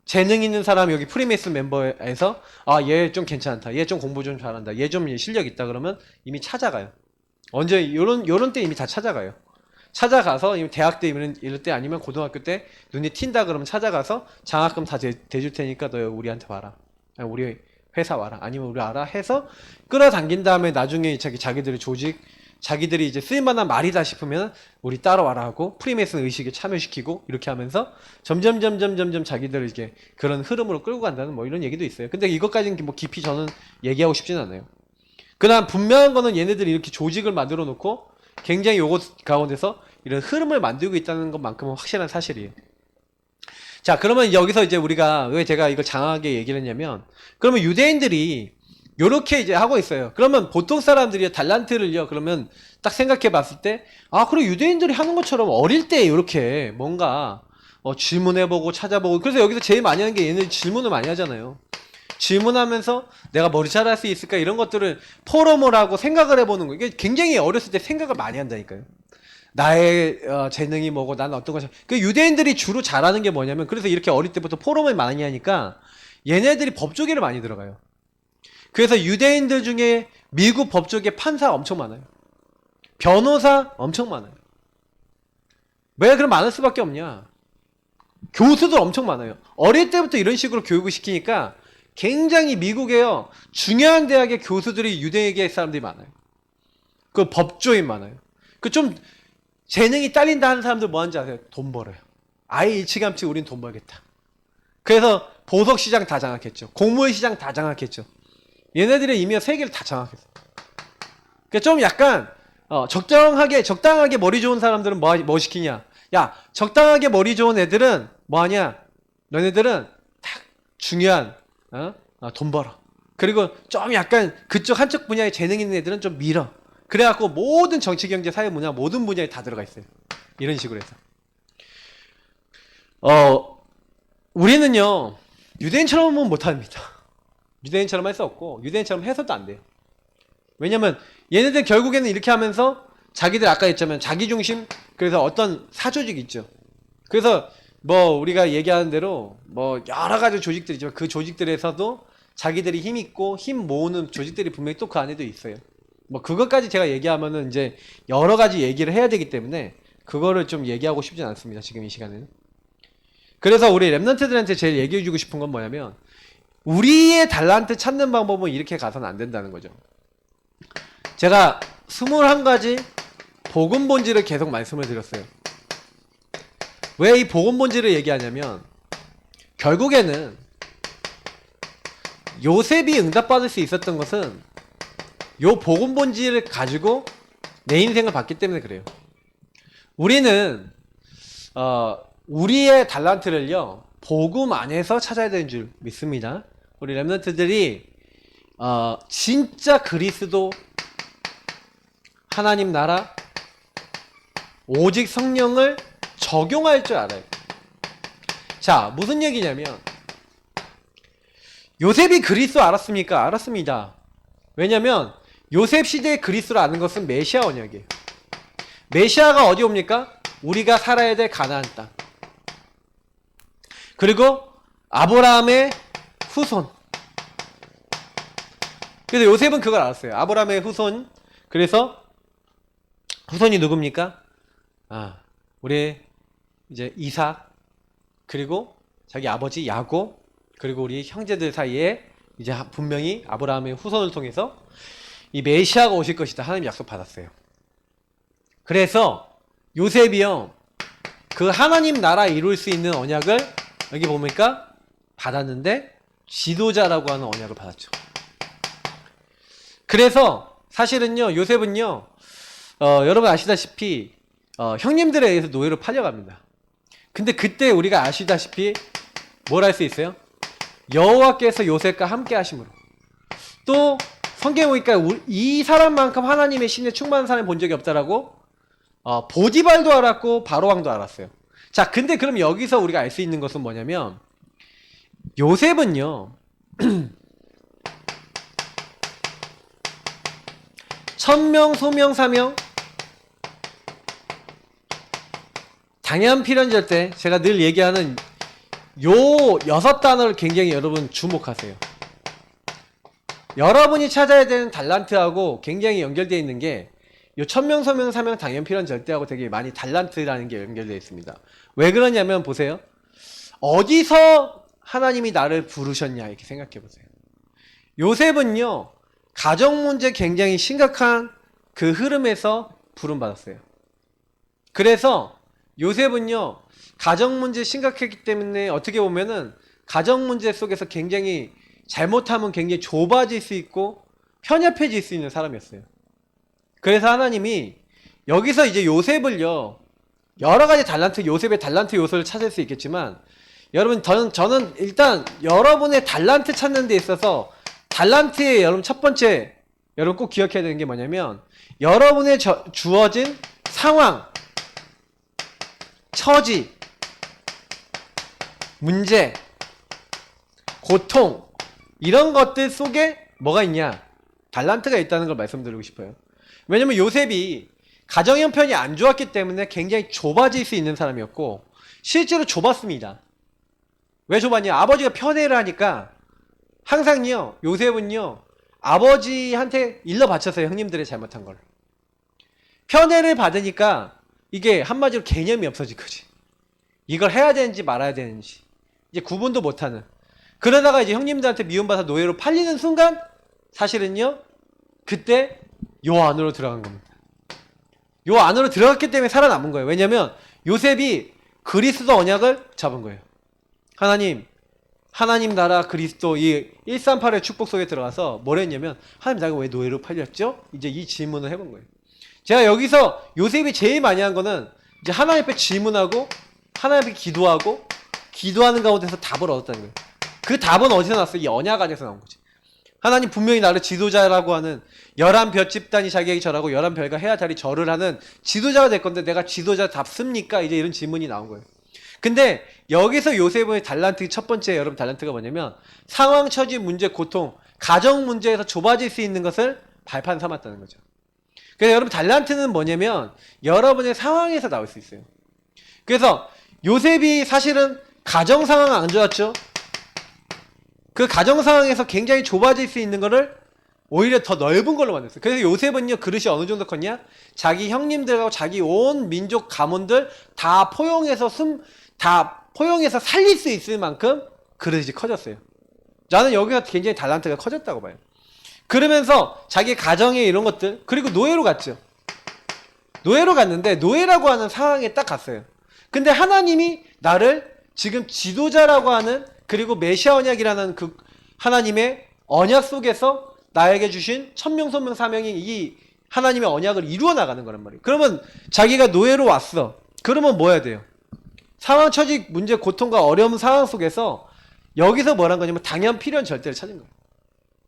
재능 있는 사람 여기 프리메이슨 멤버에서 아, 얘 좀 괜찮다. 얘 좀 공부 좀 잘한다. 얘 좀 실력 있다 그러면 이미 찾아가요. 언제 요런 때 이미 다 찾아가요. 찾아가서 대학 때 이럴 때 아니면 고등학교 때 눈이 튄다 그러면 찾아가서 장학금 다 대줄 테니까 너 우리한테 와라. 아니, 우리 회사 와라. 아니면 우리 알아 해서 끌어당긴 다음에 나중에 자기들의 조직 자기들이 이제 쓸만한 말이다 싶으면 우리 따라와라 하고 프리메이슨 의식에 참여시키고 이렇게 하면서 점점 자기들을 이렇게 그런 흐름으로 끌고 간다는 뭐 이런 얘기도 있어요. 근데 이것까지는 뭐 깊이 저는 얘기하고 싶지는 않아요. 그다음 분명한 거는 얘네들이 이렇게 조직을 만들어 놓고 굉장히 요것 가운데서 이런 흐름을 만들고 있다는 것만큼은 확실한 사실이에요. 자, 그러면 여기서 이제 우리가 왜 제가 이걸 장황하게 얘기를 했냐면, 그러면 유대인들이 요렇게 이제 하고 있어요. 그러면 보통 사람들이 달란트를요, 그러면 딱 생각해 봤을 때, 아, 그래, 유대인들이 하는 것처럼 어릴 때 요렇게 뭔가 질문해보고 찾아보고, 그래서 여기서 제일 많이 하는 게 얘네들 질문을 많이 하잖아요. 질문하면서 내가 뭘 잘할 수 있을까 이런 것들을 포럼을 하고 생각을 해보는 거예요. 이게 굉장히 어렸을 때 생각을 많이 한다니까요. 나의 재능이 뭐고 나는 어떤 것이 그 유대인들이 주로 잘하는 게 뭐냐면 그래서 이렇게 어릴 때부터 포럼을 많이 하니까 얘네들이 법조계를 많이 들어가요. 그래서 유대인들 중에 미국 법조계 판사 엄청 많아요. 변호사 엄청 많아요. 왜 그럼 많을 수밖에 없냐? 교수들 엄청 많아요. 어릴 때부터 이런 식으로 교육을 시키니까 굉장히 미국에요 중요한 대학의 교수들이 유대계 사람들이 많아요. 그 법조인 많아요. 그 좀 재능이 딸린다 하는 사람들 뭐 하는지 아세요? 돈 벌어요. 아예 일찌감치 우린 돈 벌겠다. 그래서 보석시장 다 장악했죠. 곡물시장 다 장악했죠. 얘네들이 이미 세계를 다 장악했어. 그러니까 좀 약간 적당하게 머리 좋은 사람들은 뭐 시키냐? 야, 적당하게 머리 좋은 애들은 뭐 하냐? 너네들은 딱 중요한 돈 벌어. 그리고 좀 약간 그쪽 한쪽 분야에 재능 있는 애들은 좀 밀어. 그래갖고 모든 정치, 경제, 사회, 문화 모든 분야에 다 들어가 있어요. 이런 식으로 해서. 우리는요 유대인처럼은 못합니다. 유대인처럼 할 수 없고 유대인처럼 해서도 안 돼요. 왜냐면 얘네들 결국에는 이렇게 하면서 자기들 아까 했자면 자기중심 그래서 어떤 사조직이 있죠. 그래서 뭐 우리가 얘기하는 대로 뭐 여러 가지 조직들이 있지만 그 조직들에서도 자기들이 힘 있고 힘 모으는 조직들이 분명히 또 그 안에도 있어요. 뭐 그것까지 제가 얘기하면은 이제 여러 가지 얘기를 해야 되기 때문에 그거를 좀 얘기하고 싶진 않습니다. 지금 이 시간에는. 그래서 우리 랩런트들한테 제일 얘기해주고 싶은 건 뭐냐면 우리의 달란트 찾는 방법은 이렇게 가서는 안 된다는 거죠. 제가 21가지 복음 본질을 계속 말씀을 드렸어요. 왜 이 복음 본질을 얘기하냐면 결국에는 요셉이 응답받을 수 있었던 것은 요 복음 본질을 가지고 내 인생을 봤기 때문에 그래요. 우리는 우리의 달란트를요 복음 안에서 찾아야 되는 줄 믿습니다. 우리 랩런트들이 진짜 그리스도 하나님 나라 오직 성령을 적용할 줄 알아요. 자, 무슨 얘기냐면 요셉이 그리스도 알았습니까? 알았습니다. 왜냐면 요셉 시대의 그리스도를 아는 것은 메시아 언약이에요. 메시아가 어디 옵니까? 우리가 살아야 될 가나안 땅. 그리고 아브라함의 후손. 그래서 요셉은 그걸 알았어요. 아브라함의 후손. 그래서 후손이 누굽니까? 우리 이제 이삭 그리고 자기 아버지 야곱 그리고 우리 형제들 사이에 이제 분명히 아브라함의 후손을 통해서 이 메시아가 오실 것이다. 하나님 약속 받았어요. 그래서 요셉이요 그 하나님 나라 이룰 수 있는 언약을 여기 보니까 받았는데 지도자라고 하는 언약을 받았죠. 그래서 사실은요 요셉은요 여러분 아시다시피 형님들에 의해서 노예로 팔려갑니다. 근데 그때 우리가 아시다시피 뭘 할 수 있어요? 여호와께서 요셉과 함께 하심으로 또 성경에 보니까 이 사람만큼 하나님의 신에 충만한 사람을 본 적이 없다라고 보디발도 알았고 바로왕도 알았어요. 자, 근데 그럼 여기서 우리가 알 수 있는 것은 뭐냐면 요셉은요 천명, 소명, 사명 당연 필연절 때 제가 늘 얘기하는 요 6단어를 굉장히 여러분 주목하세요. 여러분이 찾아야 되는 달란트하고 굉장히 연결되어 있는 게 요 천명, 소명, 사명, 당연, 필연, 절대하고 되게 많이 달란트라는 게 연결되어 있습니다. 왜 그러냐면 보세요. 어디서 하나님이 나를 부르셨냐 이렇게 생각해 보세요. 요셉은요 가정 문제 굉장히 심각한 그 흐름에서 부름받았어요. 그래서 요셉은요, 가정 문제 심각했기 때문에 어떻게 보면은 가정 문제 속에서 굉장히 잘못하면 굉장히 좁아질 수 있고 편협해질 수 있는 사람이었어요. 그래서 하나님이 여기서 이제 요셉을요, 여러 가지 달란트, 요셉의 달란트 요소를 찾을 수 있겠지만, 여러분, 저는 일단 여러분의 달란트 찾는 데 있어서 달란트의 여러분 첫 번째, 여러분 꼭 기억해야 되는 게 뭐냐면, 여러분의 주어진 상황, 처지, 문제, 고통, 이런 것들 속에 뭐가 있냐? 달란트가 있다는 걸 말씀드리고 싶어요. 왜냐면 요셉이 가정 형편이 안 좋았기 때문에 굉장히 좁아질 수 있는 사람이었고, 실제로 좁았습니다. 왜 좁았냐? 아버지가 편애를 하니까 항상요, 요셉은요, 아버지한테 일러 바쳤어요. 형님들의 잘못한 걸. 편애를 받으니까 이게 한마디로 개념이 없어질 거지. 이걸 해야 되는지 말아야 되는지 이제 구분도 못하는. 그러다가 이제 형님들한테 미움받아 노예로 팔리는 순간 사실은요, 그때 요 안으로 들어간 겁니다. 요 안으로 들어갔기 때문에 살아남은 거예요. 왜냐면 요셉이 그리스도 언약을 잡은 거예요. 하나님 나라 그리스도 이 138의 축복 속에 들어가서 뭘 했냐면, 하나님 나가 왜 노예로 팔렸죠? 이제 이 질문을 해본 거예요. 제가 여기서 요셉이 제일 많이 한 거는 이제 하나님 앞에 질문하고 하나님 앞에 기도하는 가운데서 답을 얻었다는 거예요. 그 답은 어디서 나왔어요? 이 언약 안에서 나온 거지. 하나님 분명히 나를 지도자라고 하는 11별 집단이 자기에게 절하고 11별과 해야 달이 절을 하는 지도자가 될 건데 내가 지도자답습니까? 이제 이런 질문이 나온 거예요. 근데 여기서 요셉의 달란트 첫 번째 여러분 달란트가 뭐냐면, 상황, 처지, 문제, 고통, 가정 문제에서 좁아질 수 있는 것을 발판 삼았다는 거죠. 그래서 여러분 달란트는 뭐냐면 여러분의 상황에서 나올 수 있어요. 그래서 요셉이 사실은 가정 상황 안 좋았죠. 그 가정 상황에서 굉장히 좁아질 수 있는 거를 오히려 더 넓은 걸로 만들었어요. 그래서 요셉은요, 그릇이 어느 정도 컸냐? 자기 형님들하고 자기 온 민족 가문들 다 포용해서 살릴 수 있을 만큼 그릇이 커졌어요. 나는 여기가 굉장히 달란트가 커졌다고 봐요. 그러면서 자기 가정의 이런 것들, 그리고 노예로 갔죠. 노예로 갔는데 노예라고 하는 상황에 딱 갔어요. 근데 하나님이 나를 지금 지도자라고 하는, 그리고 메시아 언약이라는 그 하나님의 언약 속에서 나에게 주신 천명소명 사명이 이 하나님의 언약을 이루어 나가는 거란 말이에요. 그러면 자기가 노예로 왔어. 그러면 뭐 해야 돼요? 상황, 처지, 문제, 고통과 어려운 상황 속에서 여기서 뭐란 거냐면 당연, 필연, 절대를 찾은 거예요.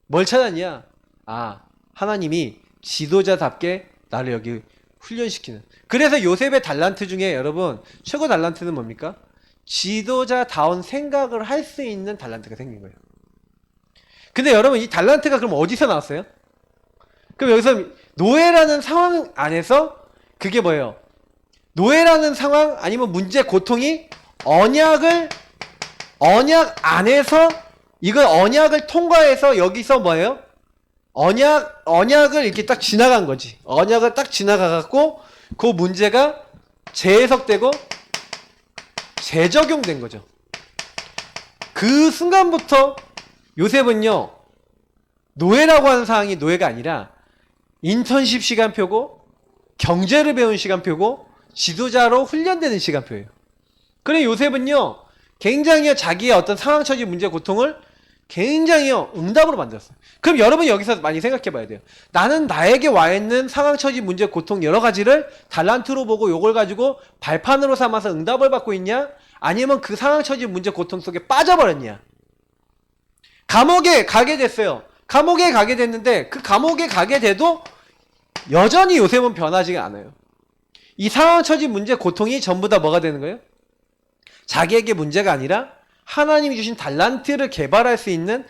뭘 찾았냐? 아, 하나님이 지도자답게 나를 여기 훈련시키는. 그래서 요셉의 달란트 중에 여러분 최고 달란트는 뭡니까? 지도자다운 생각을 할 수 있는 달란트가 생긴 거예요. 근데 여러분 이 달란트가 그럼 어디서 나왔어요? 그럼 여기서 노예라는 상황 안에서 그게 뭐예요? 노예라는 상황 아니면 문제, 고통이 언약 안에서 이걸 언약을 통과해서 여기서 뭐예요? 언약을 이렇게 딱 지나간 거지. 언약을 딱 지나가갖고 그 문제가 재해석되고 재적용된 거죠. 그 순간부터 요셉은요, 노예라고 하는 상황이 노예가 아니라 인턴십 시간표고 경제를 배운 시간표고 지도자로 훈련되는 시간표예요. 그래 요셉은요, 굉장히 자기의 어떤 상황, 처지, 문제, 고통을 굉장히 응답으로 만들었어요. 그럼 여러분 여기서 많이 생각해 봐야 돼요. 나는 나에게 와 있는 상황, 처지, 문제, 고통 여러 가지를 달란트로 보고 요걸 가지고 발판으로 삼아서 응답을 받고 있냐? 아니면 그 상황, 처지, 문제, 고통 속에 빠져버렸냐? 감옥에 가게 됐어요. 감옥에 가게 됐는데 그 감옥에 가게 돼도 여전히 요셉은 변하지가 않아요. 이 상황, 처지, 문제, 고통이 전부 다 뭐가 되는 거예요? 자기에게 문제가 아니라 하나님이 주신 달란트를 개발할 수 있는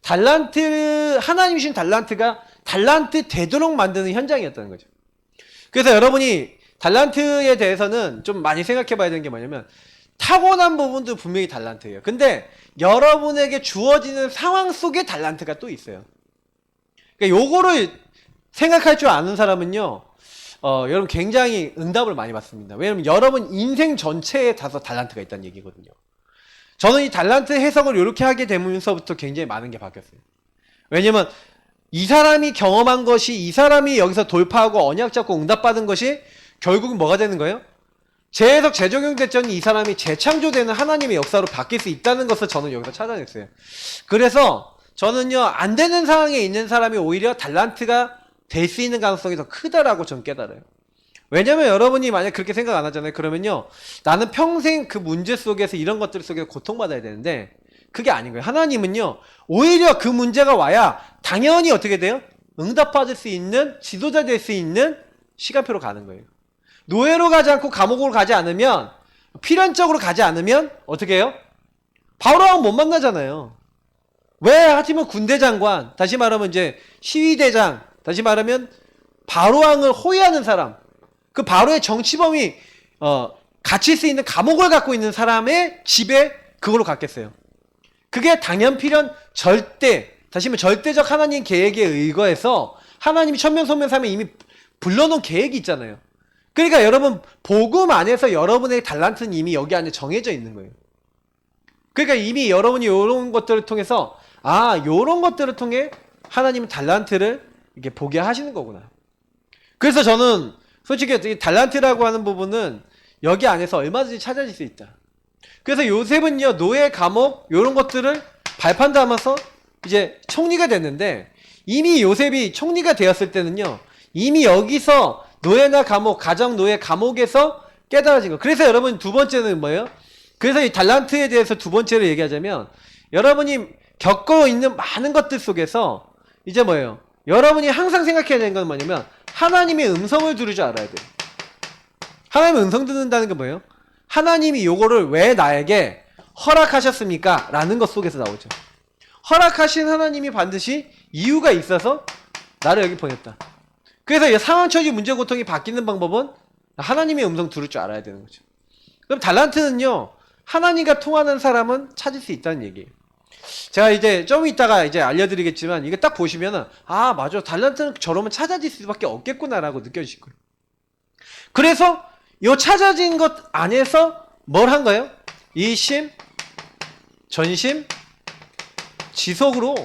하나님이 주신 달란트가 달란트 되도록 만드는 현장이었다는 거죠. 그래서 여러분이 달란트에 대해서는 좀 많이 생각해 봐야 되는 게 뭐냐면, 타고난 부분도 분명히 달란트예요. 근데 여러분에게 주어지는 상황 속에 달란트가 또 있어요. 그러니까 요거를 생각할 줄 아는 사람은요, 여러분 굉장히 응답을 많이 받습니다. 왜냐면 여러분 인생 전체에 다서 달란트가 있다는 얘기거든요. 저는 이 달란트 해석을 이렇게 하게 되면서부터 굉장히 많은 게 바뀌었어요. 왜냐면 이 사람이 경험한 것이, 이 사람이 여기서 돌파하고 언약 잡고 응답받은 것이 결국은 뭐가 되는 거예요? 재해석 재적용 대전이 이 사람이 재창조되는 하나님의 역사로 바뀔 수 있다는 것을 저는 여기서 찾아냈어요. 그래서 저는요, 안 되는 상황에 있는 사람이 오히려 달란트가 될 수 있는 가능성이 더 크다라고 전 깨달아요. 왜냐면 여러분이 만약 그렇게 생각 안 하잖아요. 그러면요, 나는 평생 그 문제 속에서 이런 것들 속에서 고통받아야 되는데 그게 아닌 거예요. 하나님은요, 오히려 그 문제가 와야 당연히 어떻게 돼요? 응답받을 수 있는, 지도자 될 수 있는 시간표로 가는 거예요. 노예로 가지 않고 감옥으로 가지 않으면, 필연적으로 가지 않으면 어떻게 해요? 바로랑 못 만나잖아요. 왜? 하지만 군대 장관, 다시 말하면 이제 시위대장, 다시 말하면 바로왕을 호위하는 사람, 그 바로의 정치범이 갇힐 수 있는 감옥을 갖고 있는 사람의 집에 그걸로 갔겠어요. 그게 당연 필연 절대, 다시 말하면 절대적 하나님 계획에 의거해서 하나님이 천면소면삼에 이미 불러놓은 계획이 있잖아요. 그러니까 여러분, 복음 안에서 여러분의 달란트는 이미 여기 안에 정해져 있는 거예요. 그러니까 이미 여러분이 이런 것들을 통해서, 아, 이런 것들을 통해 하나님은 달란트를 이렇게 보게 하시는 거구나. 그래서 저는 솔직히 이 달란트라고 하는 부분은 여기 안에서 얼마든지 찾아질 수 있다. 그래서 요셉은요, 노예, 감옥 이런 것들을 발판담아서 이제 총리가 됐는데, 이미 요셉이 총리가 되었을 때는요, 이미 여기서 노예나 감옥, 가정 노예 감옥에서 깨달아진 거. 그래서 여러분 두 번째는 뭐예요? 그래서 이 달란트에 대해서 두 번째로 얘기하자면, 여러분이 겪고 있는 많은 것들 속에서 이제 뭐예요? 여러분이 항상 생각해야 되는 건 뭐냐면, 하나님의 음성을 들을 줄 알아야 돼요. 하나님의 음성 듣는다는 게 뭐예요? 하나님이 요거를 왜 나에게 허락하셨습니까? 라는 것 속에서 나오죠. 허락하신 하나님이 반드시 이유가 있어서 나를 여기 보냈다. 그래서 이 상황, 처지, 문제, 고통이 바뀌는 방법은 하나님의 음성 들을 줄 알아야 되는 거죠. 그럼 달란트는요, 하나님과 통하는 사람은 찾을 수 있다는 얘기예요. 제가 이제 좀 이따가 이제 알려드리겠지만, 이거 딱 보시면은, 아, 맞아, 달란트는 저러면 찾아질 수밖에 없겠구나라고 느껴지실 거예요. 그래서 요 찾아진 것 안에서 뭘 한 거예요? 이심, 전심, 지속으로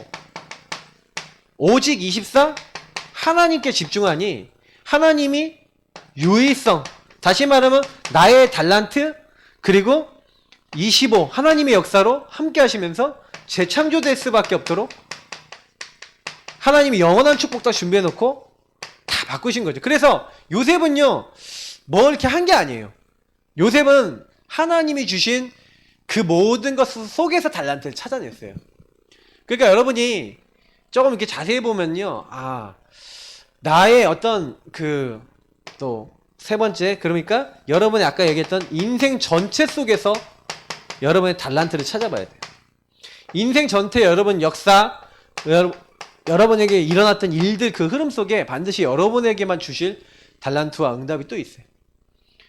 오직 24 하나님께 집중하니, 하나님이 유일성, 다시 말하면 나의 달란트, 그리고 25 하나님의 역사로 함께 하시면서 재창조될 수밖에 없도록 하나님이 영원한 축복 다 준비해 놓고 다 바꾸신 거죠. 그래서 요셉은요, 뭐 이렇게 한 게 아니에요. 요셉은 하나님이 주신 그 모든 것 속에서 달란트를 찾아냈어요. 그러니까 여러분이 조금 이렇게 자세히 보면요, 아, 나의 어떤 그 또 세 번째, 그러니까 여러분이 아까 얘기했던 인생 전체 속에서 여러분의 달란트를 찾아봐야 돼요. 인생 전체 여러분 역사, 여러분에게 일어났던 일들 그 흐름 속에 반드시 여러분에게만 주실 달란트와 응답이 또 있어요.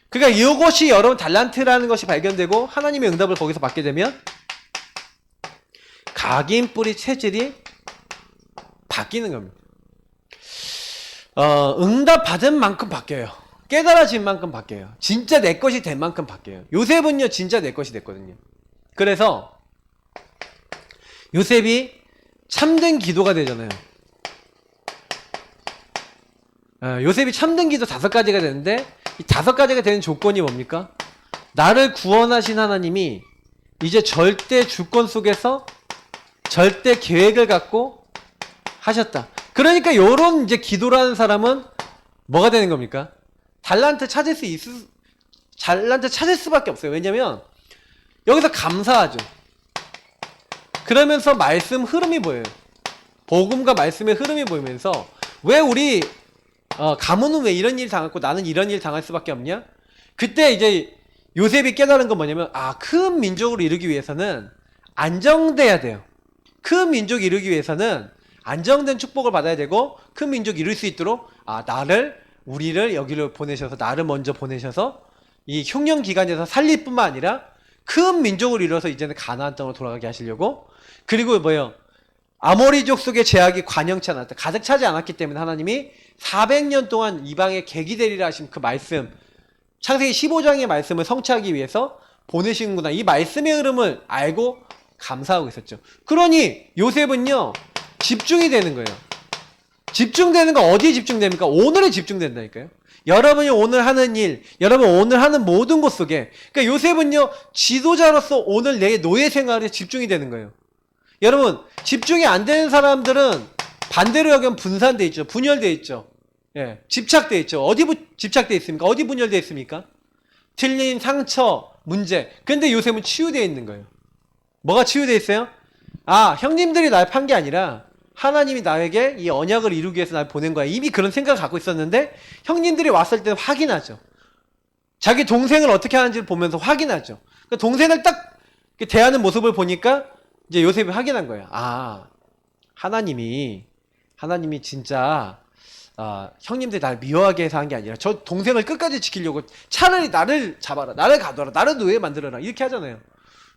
그러니까 이것이 여러분 달란트라는 것이 발견되고 하나님의 응답을 거기서 받게 되면 각인 뿌리 체질이 바뀌는 겁니다. 응답 받은 만큼 바뀌어요. 깨달아진 만큼 바뀌어요. 진짜 내 것이 된 만큼 바뀌어요. 요셉은요, 진짜 내 것이 됐거든요. 그래서 요셉이 참된 기도가 되잖아요. 요셉이 참된 기도 5가지가 되는데, 이 5가지가 되는 조건이 뭡니까? 나를 구원하신 하나님이 이제 절대 주권 속에서 절대 계획을 갖고 하셨다. 그러니까 요런 이제 기도라는 사람은 뭐가 되는 겁니까? 달란트 찾을 수밖에 없어요. 왜냐면 여기서 감사하죠. 그러면서 말씀 흐름이 보여요. 복음과 말씀의 흐름이 보이면서, 왜 우리 가문은 왜 이런 일 당했고 나는 이런 일 당할 수밖에 없냐? 그때 이제 요셉이 깨달은 건 뭐냐면, 아, 큰 민족을 이루기 위해서는 안정돼야 돼요. 큰 민족을 이루기 위해서는 안정된 축복을 받아야 되고, 큰 민족을 이룰 수 있도록, 아, 우리를 여기로 보내셔서, 나를 먼저 보내셔서 이 흉년 기간에서 살릴 뿐만 아니라 큰 민족을 이뤄서 이제는 가나안 땅으로 돌아가게 하시려고, 그리고 뭐예요? 아모리족 속의 제약이 관영치 않았다. 가득 차지 않았기 때문에 하나님이 400년 동안 이방에 객이 되리라 하신 그 말씀, 창세기 15장의 말씀을 성취하기 위해서 보내시는구나. 이 말씀의 흐름을 알고 감사하고 있었죠. 그러니 요셉은요, 집중이 되는 거예요. 집중되는 건 어디에 집중됩니까? 오늘에 집중된다니까요. 여러분이 오늘 하는 일, 여러분 오늘 하는 모든 것 속에, 그러니까 요셉은요, 지도자로서 오늘 내 노예 생활에 집중이 되는 거예요. 여러분, 집중이 안 되는 사람들은 반대로 여기면 분산돼 있죠. 분열돼 있죠. 예, 집착돼 있죠. 어디 집착돼 있습니까? 어디 분열돼 있습니까? 틀린 상처, 문제. 근데 요셉은 치유되어 있는 거예요. 뭐가 치유되어 있어요? 아, 형님들이 날 판 게 아니라 하나님이 나에게 이 언약을 이루기 위해서 날 보낸 거야. 이미 그런 생각을 갖고 있었는데 형님들이 왔을 때 확인하죠. 자기 동생을 어떻게 하는지를 보면서 확인하죠. 그러니까 동생을 딱 대하는 모습을 보니까 이제 요셉이 확인한 거예요. 아, 하나님이 진짜 형님들이 나를 미워하게 해서 한 게 아니라 저 동생을 끝까지 지키려고 차라리 나를 잡아라, 나를 가둬라, 나를 노예 만들어라 이렇게 하잖아요.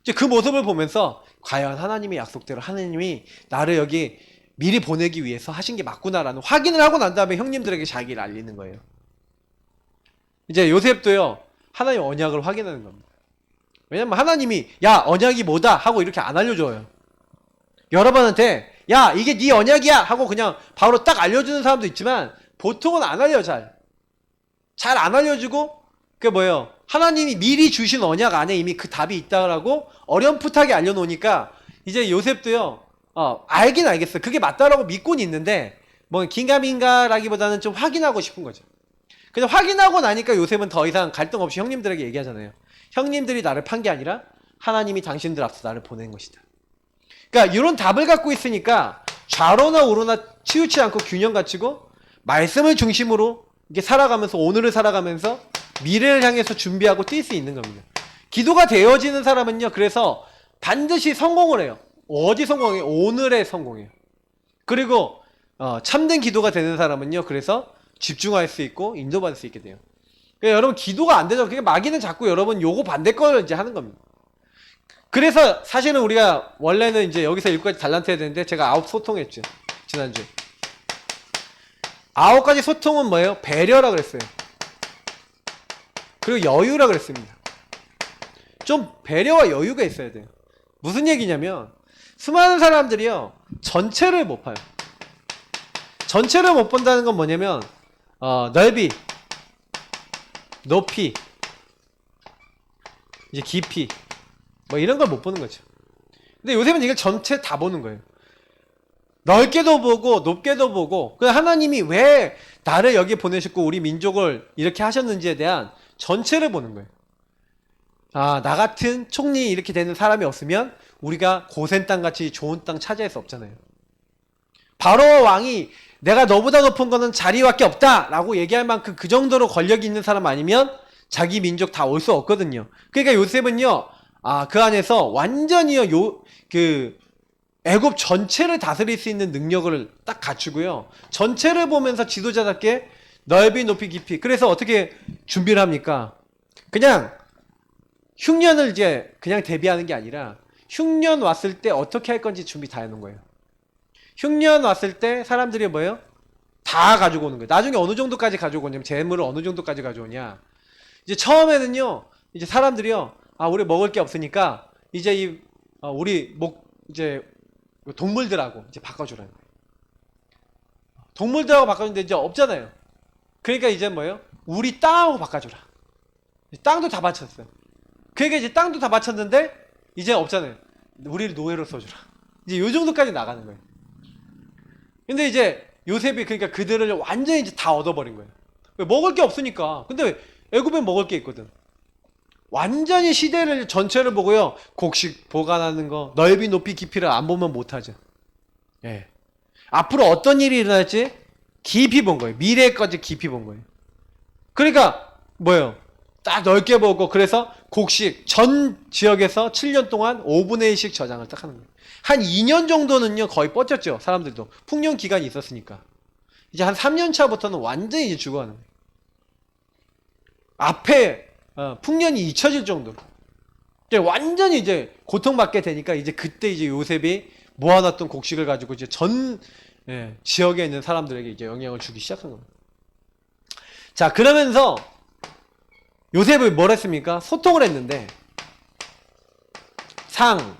이제 그 모습을 보면서 과연 하나님의 약속대로 하나님이 나를 여기 미리 보내기 위해서 하신 게 맞구나라는 확인을 하고 난 다음에 형님들에게 자기를 알리는 거예요. 이제 요셉도요, 하나님 언약을 확인하는 겁니다. 왜냐면 하나님이 야, 언약이 뭐다 하고 이렇게 안 알려줘요. 여러분한테 야, 이게 네 언약이야 하고 그냥 바로 딱 알려주는 사람도 있지만 보통은 안 알려. 잘 안 알려주고, 그게 뭐예요? 하나님이 미리 주신 언약 안에 이미 그 답이 있다라고 어렴풋하게 알려놓으니까 이제 요셉도요, 알긴 알겠어요. 그게 맞다라고 믿고는 있는데 뭐 긴가민가라기보다는 좀 확인하고 싶은 거죠. 근데 확인하고 나니까 요셉은 더 이상 갈등 없이 형님들에게 얘기하잖아요. 형님들이 나를 판 게 아니라 하나님이 당신들 앞서 나를 보낸 것이다. 그러니까 이런 답을 갖고 있으니까 좌로나 우로나 치우치 않고 균형 갖추고 말씀을 중심으로 이렇게 살아가면서, 오늘을 살아가면서 미래를 향해서 준비하고 뛸 수 있는 겁니다. 기도가 되어지는 사람은요, 그래서 반드시 성공을 해요. 어디 성공해요? 오늘에 성공해요. 그리고 참된 기도가 되는 사람은요, 그래서 집중할 수 있고 인도받을 수 있게 돼요. 그러니까 여러분, 기도가 안 되죠. 그러니까 마귀는 자꾸 여러분 요거 반대 걸 이제 하는 겁니다. 그래서 사실은 우리가 원래는 이제 여기서 7가지 달란트 해야 되는데 제가 9 소통했죠. 지난주에. 9가지 소통은 뭐예요? 배려라 그랬어요. 그리고 여유라 그랬습니다. 좀 배려와 여유가 있어야 돼요. 무슨 얘기냐면 수많은 사람들이요, 전체를 못 봐요. 전체를 못 본다는 건 뭐냐면 넓이, 높이, 이제 깊이 뭐 이런 걸 못 보는 거죠. 근데 요새는 이걸 전체 다 보는 거예요. 넓게도 보고 높게도 보고, 그 하나님이 왜 나를 여기 보내셨고 우리 민족을 이렇게 하셨는지에 대한 전체를 보는 거예요. 아, 나 같은 총리 이렇게 되는 사람이 없으면 우리가 고센 땅같이 좋은 땅 차지할 수 없잖아요. 바로 왕이 내가 너보다 높은 거는 자리밖에 없다 라고 얘기할 만큼 그 정도로 권력이 있는 사람 아니면 자기 민족 다 올 수 없거든요. 그러니까 요셉은요, 그 안에서 완전히요, 애굽 전체를 다스릴 수 있는 능력을 딱 갖추고요, 전체를 보면서 지도자답게 넓이, 높이, 깊이. 그래서 어떻게 준비를 합니까? 그냥 흉년을 이제 그냥 대비하는 게 아니라 흉년 왔을 때 어떻게 할 건지 준비 다 해놓은 거예요. 흉년 왔을 때 사람들이 뭐예요? 다 가지고 오는 거예요. 나중에 어느 정도까지 가지고 오냐면, 재물을 어느 정도까지 가져오냐. 이제 처음에는요, 이제 사람들이요, 우리 먹을 게 없으니까 이제 우리 이제 동물들하고 이제 바꿔주라는 거예요. 동물들하고 바꿔주는데 이제 없잖아요. 그러니까 이제 뭐예요? 우리 땅하고 바꿔주라. 땅도 다 바쳤어요. 그러니까 이제 땅도 다 바쳤는데 이제 없잖아요. 우리를 노예로 써주라. 이제 요 정도까지 나가는 거예요. 근데 이제 요셉이 그러니까 그들을 완전히 이제 다 얻어버린 거예요. 왜? 먹을 게 없으니까. 근데 애굽엔 먹을 게 있거든. 완전히 시대를 전체를 보고요, 곡식 보관하는 거, 넓이, 높이, 깊이를 안 보면 못하죠. 예. 앞으로 어떤 일이 일어날지 깊이 본 거예요. 미래까지 깊이 본 거예요. 그러니까 뭐예요? 딱 넓게 보고, 그래서 곡식 전 지역에서 7년 동안 5분의 1씩 저장을 딱 하는 거예요. 한 2년 정도는요 거의 뻗쳤죠. 사람들도 풍년 기간이 있었으니까. 이제 한 3년 차부터는 완전히 이제 죽어가는 거예요. 앞에 풍년이 잊혀질 정도로 이제 완전히 이제 고통받게 되니까, 이제 그때 이제 요셉이 모아놨던 곡식을 가지고 이제 전 지역에 있는 사람들에게 이제 영향을 주기 시작한 겁니다. 자, 그러면서 요셉을 뭘 했습니까? 소통을 했는데 상,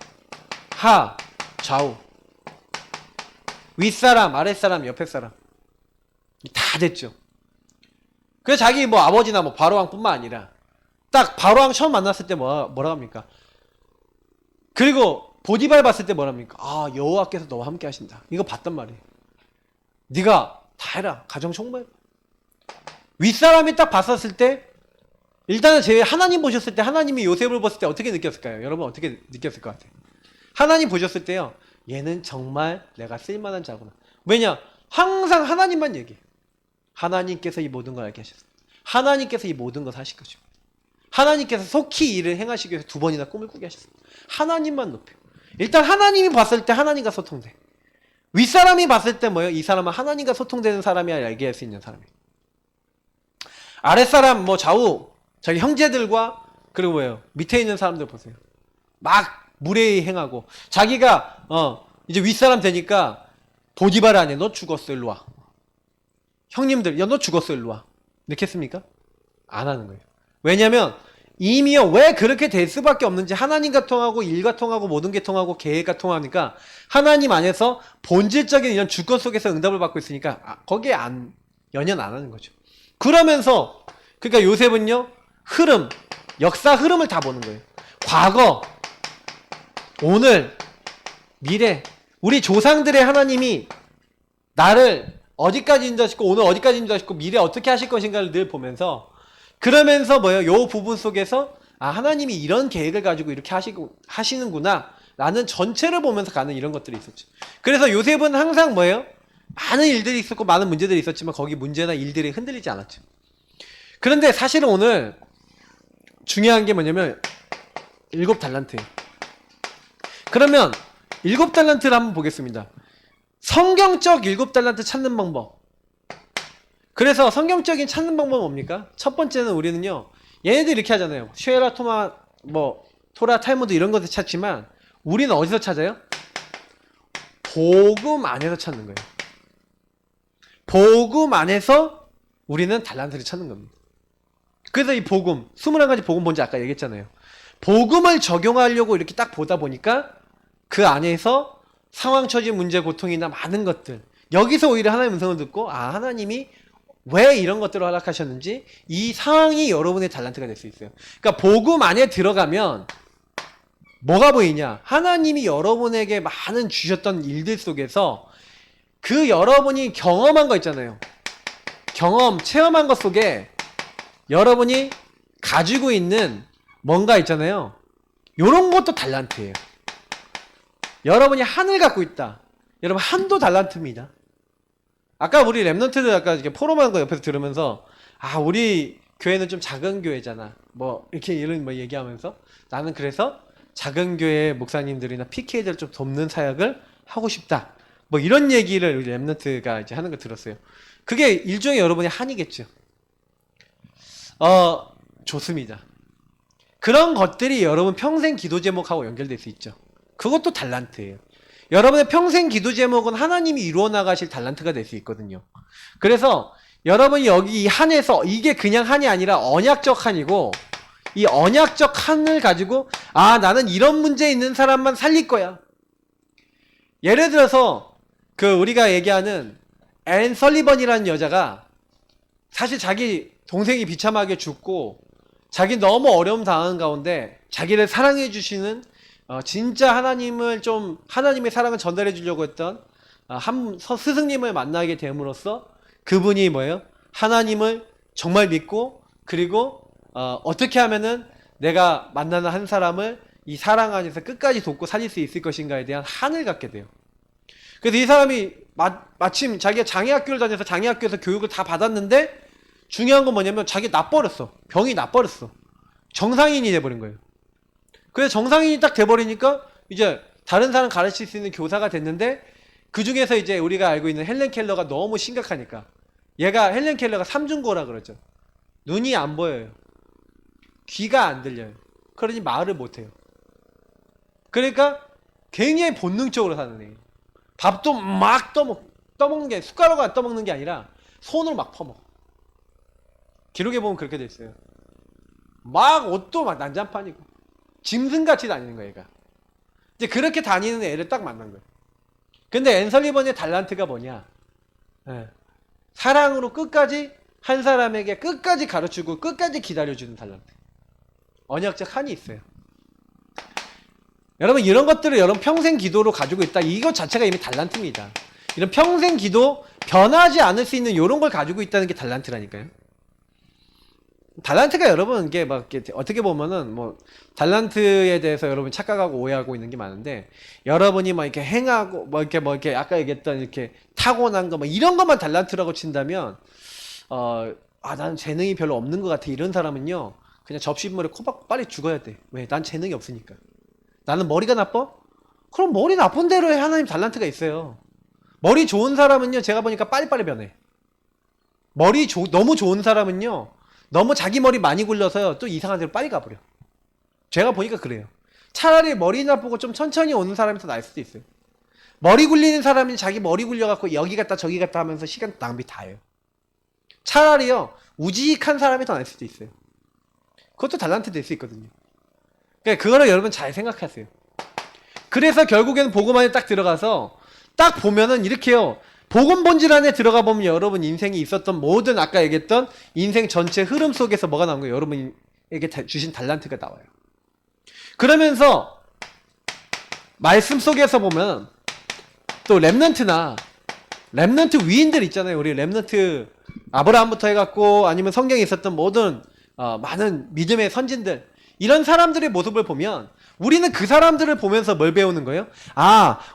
하, 좌우, 윗사람, 아랫사람, 옆에 사람, 다 됐죠. 그래서 자기 뭐 아버지나 뭐 바로왕뿐만 아니라 딱 바로왕 처음 만났을 때 뭐라 합니까? 그리고 보디발 봤을 때 뭐랍니까? 아, 여호와께서 너와 함께 하신다. 이거 봤단 말이에요. 네가 다 해라. 가정 총괄. 윗사람이 딱 봤었을 때 일단은 제 하나님 보셨을 때 하나님이 요셉을 봤을 때 어떻게 느꼈을까요? 여러분 어떻게 느꼈을 것 같아요? 하나님 보셨을 때요. 얘는 정말 내가 쓸만한 자구나. 왜냐? 항상 하나님만 얘기해. 하나님께서 이 모든 걸 알게 하셨습니다. 하나님께서 이 모든 걸 하실 것입니다. 하나님께서 속히 일을 행하시기 위해서 2번이나 꿈을 꾸게 하셨습니다. 하나님만 높여. 일단 하나님이 봤을 때 하나님과 소통돼. 윗사람이 봤을 때 뭐예요? 이 사람은 하나님과 소통되는 사람이야, 알게 할 수 있는 사람이에요. 아랫사람, 뭐 좌우, 자기 형제들과 그리고 뭐예요? 밑에 있는 사람들 보세요. 막 무례히 행하고 자기가 이제 윗사람 되니까 보디발 안에 너 죽었어 일로 와. 형님들 야 너 죽었어 일로 와. 이렇게 했습니까? 안 하는 거예요. 왜냐면 이미요 왜 그렇게 될 수밖에 없는지 하나님과 통하고 일과 통하고 모든 게 통하고 계획과 통하니까 하나님 안에서 본질적인 이런 주권 속에서 응답을 받고 있으니까 거기에 연연 안 하는 거죠. 그러면서 그러니까 요셉은요 흐름 역사 흐름을 다 보는 거예요. 과거 오늘 미래 우리 조상들의 하나님이 나를 어디까지 인도하시고 오늘 어디까지 인도하시고 미래 어떻게 하실 것인가를 늘 보면서 그러면서 뭐예요? 요 부분 속에서 하나님이 이런 계획을 가지고 이렇게 하시는구나 라는 전체를 보면서 가는 이런 것들이 있었죠. 그래서 요셉은 항상 뭐예요? 많은 일들이 있었고 많은 문제들이 있었지만 거기 문제나 일들이 흔들리지 않았죠. 그런데 사실은 오늘 중요한 게 뭐냐면 7달란트예요. 그러면 7달란트를 한번 보겠습니다. 성경적 7달란트 찾는 방법. 그래서 성경적인 찾는 방법은 뭡니까? 첫 번째는 우리는요. 얘네들 이렇게 하잖아요. 쉐라, 토마, 토라, 탈무드 이런 것을 찾지만 우리는 어디서 찾아요? 복음 안에서 찾는 거예요. 복음 안에서 우리는 달란트를 찾는 겁니다. 그래서 이 복음, 21가지 복음 뭔지 아까 얘기했잖아요. 복음을 적용하려고 이렇게 딱 보다 보니까 그 안에서 상황, 처지, 문제, 고통이나 많은 것들 여기서 오히려 하나님의 음성을 듣고 하나님이 왜 이런 것들을 허락하셨는지 이 상황이 여러분의 달란트가 될 수 있어요. 그러니까 복음 안에 들어가면 뭐가 보이냐? 하나님이 여러분에게 많은 주셨던 일들 속에서 그 여러분이 경험한 거 있잖아요. 경험, 체험한 것 속에 여러분이 가지고 있는 뭔가 있잖아요. 요런 것도 달란트예요. 여러분이 한을 갖고 있다. 여러분 한도 달란트입니다. 아까 우리 랩넌트들 아까 이렇게 포럼하는 거 옆에서 들으면서 우리 교회는 좀 작은 교회잖아. 이렇게 이런 얘기하면서 나는 그래서 작은 교회 목사님들이나 PK들 좀 돕는 사역을 하고 싶다. 이런 얘기를 우리 랩넌트가 이제 하는 거 들었어요. 그게 일종의 여러분의 한이겠죠. 좋습니다. 그런 것들이 여러분 평생 기도 제목하고 연결될 수 있죠. 그것도 달란트예요. 여러분의 평생 기도 제목은 하나님이 이루어 나가실 달란트가 될 수 있거든요. 그래서 여러분이 여기 이 한에서 이게 그냥 한이 아니라 언약적 한이고 이 언약적 한을 가지고 나는 이런 문제 있는 사람만 살릴 거야. 예를 들어서 우리가 얘기하는 앤 설리번이라는 여자가 사실 자기 동생이 비참하게 죽고 자기 너무 어려움 당한 가운데 자기를 사랑해 주시는 진짜 하나님의 사랑을 전달해 주려고 했던 한 스승님을 만나게 됨으로써 그분이 뭐예요? 하나님을 정말 믿고 그리고 어떻게 하면은 내가 만나는 한 사람을 이 사랑 안에서 끝까지 돕고 살릴 수 있을 것인가에 대한 한을 갖게 돼요. 그래서 이 사람이 마침 자기가 장애학교를 다녀서 장애학교에서 교육을 다 받았는데 중요한 건 뭐냐면 자기 나버렸어. 병이 나버렸어. 정상인이 돼버린 거예요. 그래서 정상인이 딱 돼버리니까 이제 다른 사람 가르칠 수 있는 교사가 됐는데 그 중에서 이제 우리가 알고 있는 헬렌 켈러가 너무 심각하니까 헬렌 켈러가 삼중고라 그러죠. 눈이 안 보여요. 귀가 안 들려요. 그러니 말을 못해요. 그러니까 굉장히 본능적으로 사는 애예요. 밥도 막 떠먹는 게 숟가락으로 안 떠먹는 게 아니라 손으로 막 퍼먹어. 기록에 보면 그렇게 돼 있어요. 막 옷도 막 난장판이고 짐승같이 다니는 거예요, 얘가. 이제 그렇게 다니는 애를 딱 만난 거예요. 근데 앤 설리번의 달란트가 뭐냐? 사랑으로 끝까지 한 사람에게 끝까지 가르치고 끝까지 기다려주는 달란트. 언약적 한이 있어요. 여러분 이런 것들을 여러분 평생 기도로 가지고 있다. 이것 자체가 이미 달란트입니다. 이런 평생 기도 변하지 않을 수 있는 이런 걸 가지고 있다는 게 달란트라니까요. 달란트가 여러분 이게 막 이렇게 어떻게 보면은 뭐 달란트에 대해서 여러분 착각하고 오해하고 있는 게 많은데 여러분이 막 이렇게 행하고 뭐 이렇게 아까 얘기했던 이렇게 타고난 거 뭐 이런 것만 달란트라고 친다면 나는 재능이 별로 없는 것 같아 이런 사람은요 그냥 접시물에 코박고 빨리 죽어야 돼. 왜? 난 재능이 없으니까. 나는 머리가 나빠? 그럼 머리 나쁜 대로에 하나님 달란트가 있어요. 머리 좋은 사람은요 제가 보니까 빨리빨리 변해. 너무 좋은 사람은요 너무 자기 머리 많이 굴려서요 또 이상한 데로 빨리 가버려. 제가 보니까 그래요. 차라리 머리 나쁘고 좀 천천히 오는 사람이 더 나을 수도 있어요. 머리 굴리는 사람이 자기 머리 굴려갖고 여기 갔다 저기 갔다 하면서 시간 낭비 다 해요. 차라리요 우직한 사람이 더 나을 수도 있어요. 그것도 달란트 될 수 있거든요. 그러니까 그거를 여러분 잘 생각하세요. 그래서 결국에는 복음 안에 딱 들어가서 딱 보면은 이렇게요. 복음 본질 안에 들어가 보면 여러분 인생이 있었던 모든 아까 얘기했던 인생 전체 흐름 속에서 뭐가 나온 거예요? 여러분에게 주신 달란트가 나와요. 그러면서 말씀 속에서 보면 또 렘넌트 위인들 있잖아요. 우리 렘넌트 아브라함부터 해갖고 아니면 성경에 있었던 모든 많은 믿음의 선진들 이런 사람들의 모습을 보면 우리는 그 사람들을 보면서 뭘 배우는 거예요?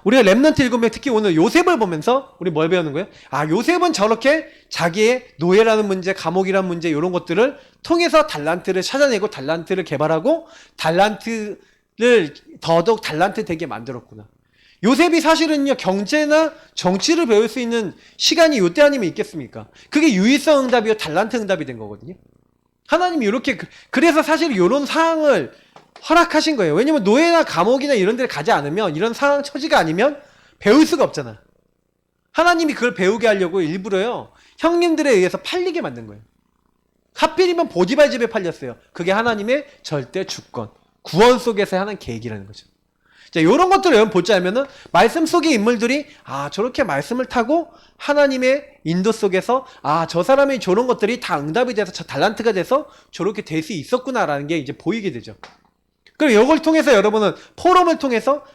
우리가 렘넌트 7명 특히 오늘 요셉을 보면서 우리 뭘 배우는 거예요? 요셉은 저렇게 자기의 노예라는 문제, 감옥이라는 문제 이런 것들을 통해서 달란트를 찾아내고 달란트를 개발하고 달란트를 더더욱 달란트 되게 만들었구나. 요셉이 사실은요 경제나 정치를 배울 수 있는 시간이 요때 아니면 있겠습니까? 그게 유의성 응답이요 달란트 응답이 된 거거든요. 하나님이 이렇게 그래서 사실 이런 상황을 허락하신 거예요. 왜냐면 노예나 감옥이나 이런 데를 가지 않으면 이런 상황 처지가 아니면 배울 수가 없잖아. 하나님이 그걸 배우게 하려고 일부러요 형님들에 의해서 팔리게 만든 거예요. 하필이면 보디발 집에 팔렸어요. 그게 하나님의 절대 주권 구원 속에서 하는 계획이라는 거죠. 자, 이런 것들을 여러분 보자면은 말씀 속의 인물들이 저렇게 말씀을 타고 하나님의 인도 속에서 저 사람의 저런 것들이 다 응답이 돼서 저 달란트가 돼서 저렇게 될 수 있었구나라는 게 이제 보이게 되죠. 그리고 이걸 통해서 여러분은 포럼을 통해서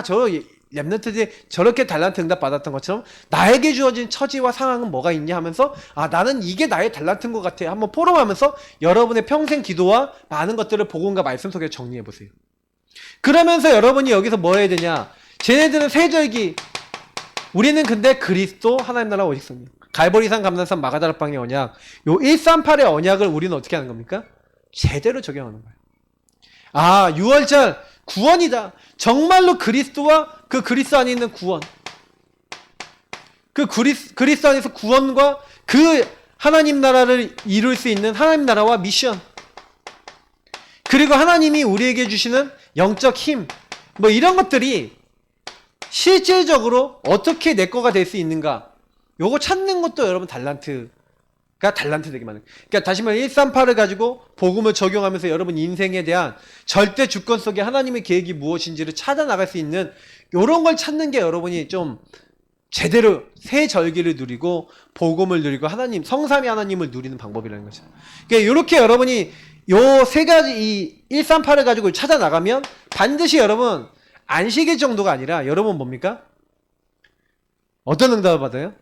저 렘넌트들이 저렇게 달란트 응답 받았던 것처럼 나에게 주어진 처지와 상황은 뭐가 있냐 하면서 나는 이게 나의 달란트인 것 같아. 한번 포럼하면서 여러분의 평생 기도와 많은 것들을 복음과 말씀 속에 정리해 보세요. 그러면서 여러분이 여기서 뭐 해야 되냐? 쟤네들은 세절기, 우리는 근데 그리스도 하나님 나라 오직 성령, 갈보리산 감난산 마가다락방의 언약, 요 138의 언약을 우리는 어떻게 하는 겁니까? 제대로 적용하는 거예요. 6월절 구원이다. 정말로 그리스도와 그 그리스도 안에 있는 구원, 그 그리스도 안에서 구원과 그 하나님 나라를 이룰 수 있는 하나님 나라와 미션, 그리고 하나님이 우리에게 주시는 영적 힘, 뭐 이런 것들이 실질적으로 어떻게 내 거가 될 수 있는가, 요거 찾는 것도 여러분 달란트가 달란트 되게 많아요. 그러니까 다시 말해 138을 가지고 복음을 적용하면서 여러분 인생에 대한 절대 주권 속에 하나님의 계획이 무엇인지를 찾아 나갈 수 있는 요런 걸 찾는 게 여러분이 좀 제대로 새 절기를 누리고 복음을 누리고 하나님 성삼위 하나님을 누리는 방법이라는 거죠. 그러니까 이렇게 여러분이 요 세 가지 이 138을 가지고 찾아 나가면 반드시 여러분 안식일 정도가 아니라 여러분 뭡니까? 어떤 응답을 받아요?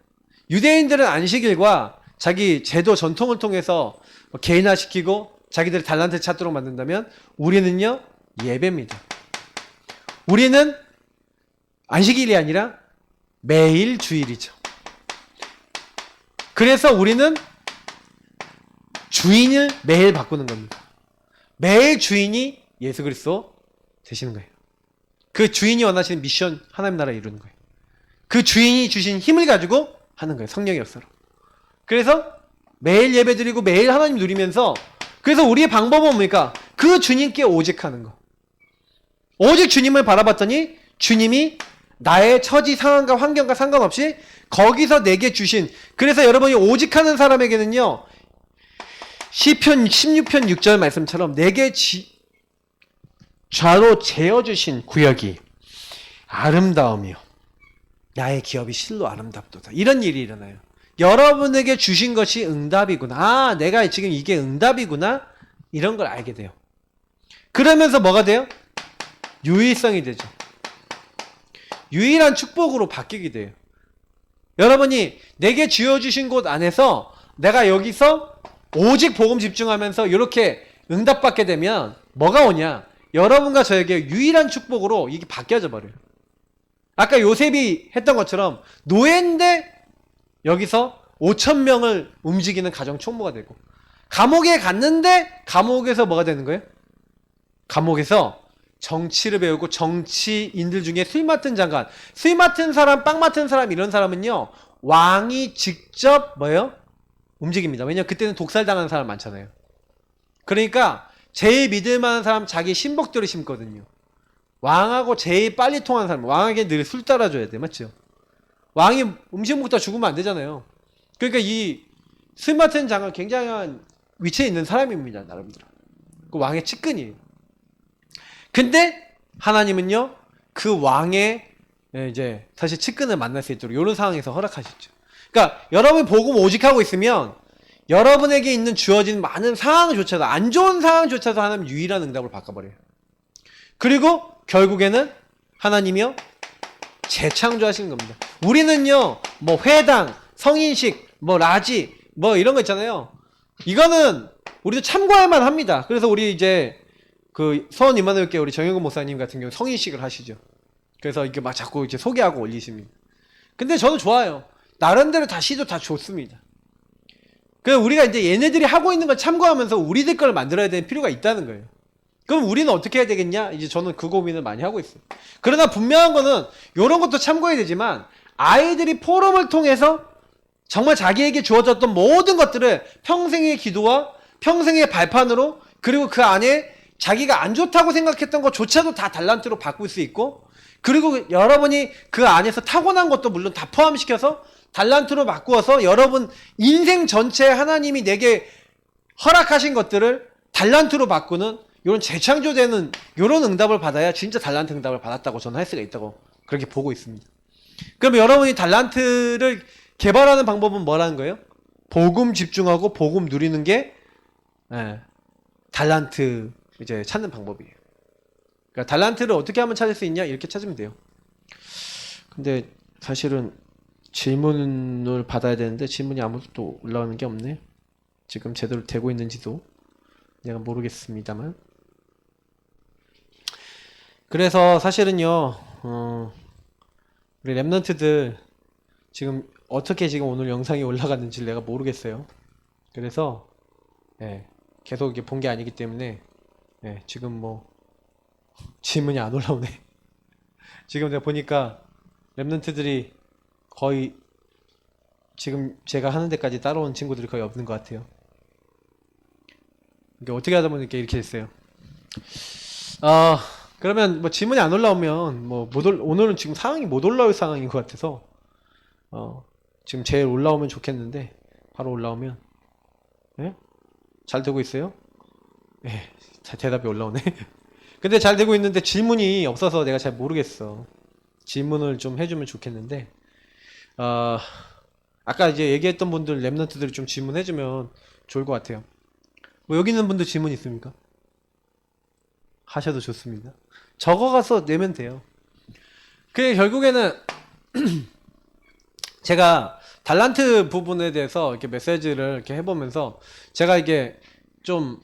유대인들은 안식일과 자기 제도 전통을 통해서 개인화시키고 자기들의 달란트 찾도록 만든다면 우리는요 예배입니다. 우리는 안식일이 아니라 매일 주일이죠. 그래서 우리는 주인을 매일 바꾸는 겁니다. 매일 주인이 예수 그리스도 되시는 거예요. 그 주인이 원하시는 미션 하나님 나라 이루는 거예요. 그 주인이 주신 힘을 가지고 하는 거예요. 성령의 역사로. 그래서 매일 예배 드리고 매일 하나님 누리면서, 그래서 우리의 방법은 뭡니까? 그 주님께 오직하는 거. 오직 주님을 바라봤더니 주님이 나의 처지 상황과 환경과 상관없이 거기서 내게 주신, 그래서 여러분이 오직하는 사람에게는요 시편 16편 6절 말씀처럼 내게 좌로 재어주신 구역이 아름다우며 나의 기업이 실로 아름답도다. 이런 일이 일어나요. 여러분에게 주신 것이 응답이구나. 아, 내가 지금 이게 응답이구나. 이런 걸 알게 돼요. 그러면서 뭐가 돼요? 유일성이 되죠. 유일한 축복으로 바뀌게 돼요. 여러분이 내게 쥐어주신 곳 안에서 내가 여기서 오직 복음 집중하면서 이렇게 응답받게 되면 뭐가 오냐? 여러분과 저에게 유일한 축복으로 이게 바뀌어져 버려요. 아까 요셉이 했던 것처럼 노예인데 여기서 5,000명을 움직이는 가정 총무가 되고, 감옥에 갔는데 감옥에서 뭐가 되는 거예요? 감옥에서 정치를 배우고, 정치인들 중에 술 맡은 장관, 술 맡은 사람, 빵 맡은 사람, 이런 사람은요 왕이 직접 뭐예요? 움직입니다. 왜냐면 그때는 독살당하는 사람 많잖아요. 그러니까 제일 믿을 만한 사람 자기 신복들을 심거든요. 왕하고 제일 빨리 통하는 사람, 왕에게 늘 술 따라줘야 돼. 맞죠? 왕이 음식 먹다 죽으면 안 되잖아요. 그러니까 이 술 맡은 장관 굉장한 위치에 있는 사람입니다. 나름대로. 그 왕의 측근이에요. 근데 하나님은요 그 왕의 이제 사실 측근을 만날 수 있도록 이런 상황에서 허락하셨죠. 그러니까 여러분이 복음 오직 하고 있으면 여러분에게 있는 주어진 많은 상황조차도, 안 좋은 상황조차도 하나님 유일한 응답을 바꿔버려요. 그리고 결국에는 하나님이요 재창조하시는 겁니다. 우리는요 뭐 회당, 성인식, 뭐 라지, 뭐 이런 거 있잖아요. 이거는 우리도 참고할만 합니다. 그래서 우리 이제 그 서원 이만희교회 우리 정영근 목사님 같은 경우 성인식을 하시죠. 그래서 이렇게 막 자꾸 이제 소개하고 올리십니다. 근데 저도 좋아요. 나름대로 다 시도 다 좋습니다. 그래서 우리가 이제 얘네들이 하고 있는 걸 참고하면서 우리들 걸 만들어야 되는 필요가 있다는 거예요. 그럼 우리는 어떻게 해야 되겠냐? 이제 저는 그 고민을 많이 하고 있어요. 그러나 분명한 거는 이런 것도 참고해야 되지만, 아이들이 포럼을 통해서 정말 자기에게 주어졌던 모든 것들을 평생의 기도와 평생의 발판으로, 그리고 그 안에 자기가 안 좋다고 생각했던 것조차도 다 달란트로 바꿀 수 있고, 그리고 여러분이 그 안에서 타고난 것도 물론 다 포함시켜서 달란트로 바꾸어서 여러분 인생 전체에 하나님이 내게 허락하신 것들을 달란트로 바꾸는 이런 재창조되는 이런 응답을 받아야 진짜 달란트 응답을 받았다고 저는 할 수가 있다고 그렇게 보고 있습니다. 그럼 여러분이 달란트를 개발하는 방법은 뭐라는 거예요? 복음 집중하고 복음 누리는 게 달란트 이제 찾는 방법이에요. 그러니까 달란트를 어떻게 하면 찾을 수 있냐? 이렇게 찾으면 돼요. 근데 사실은 질문을 받아야 되는데 질문이 아무것도 올라오는 게 없네. 지금 제대로 되고 있는지도 내가 모르겠습니다만. 그래서 사실은요 우리 랩런트들 지금 어떻게 지금 오늘 영상이 올라갔는지 내가 모르겠어요. 그래서 계속 이렇게 본 게 아니기 때문에 지금 뭐 질문이 안 올라오네. 지금 내가 보니까 랩런트들이 거의 지금 제가 하는 데까지 따라온 친구들이 거의 없는 것 같아요. 이게 어떻게 하다 보니까 이렇게 됐어요. 그러면 뭐 질문이 안 올라오면 뭐 오늘은 지금 상황이 못 올라올 상황인 것 같아서 지금 제일 올라오면 좋겠는데, 바로 올라오면 잘 되고 있어요? 대답이 올라오네. 근데 잘 되고 있는데 질문이 없어서 내가 잘 모르겠어. 질문을 좀 해주면 좋겠는데, 아까 이제 얘기했던 분들 랩런트들이 좀 질문해주면 좋을 것 같아요. 뭐 여기 있는 분들 질문 있습니까? 하셔도 좋습니다. 적어가서 내면 돼요. 그게 결국에는 제가 달란트 부분에 대해서 이렇게 메시지를 이렇게 해보면서 제가 이게 좀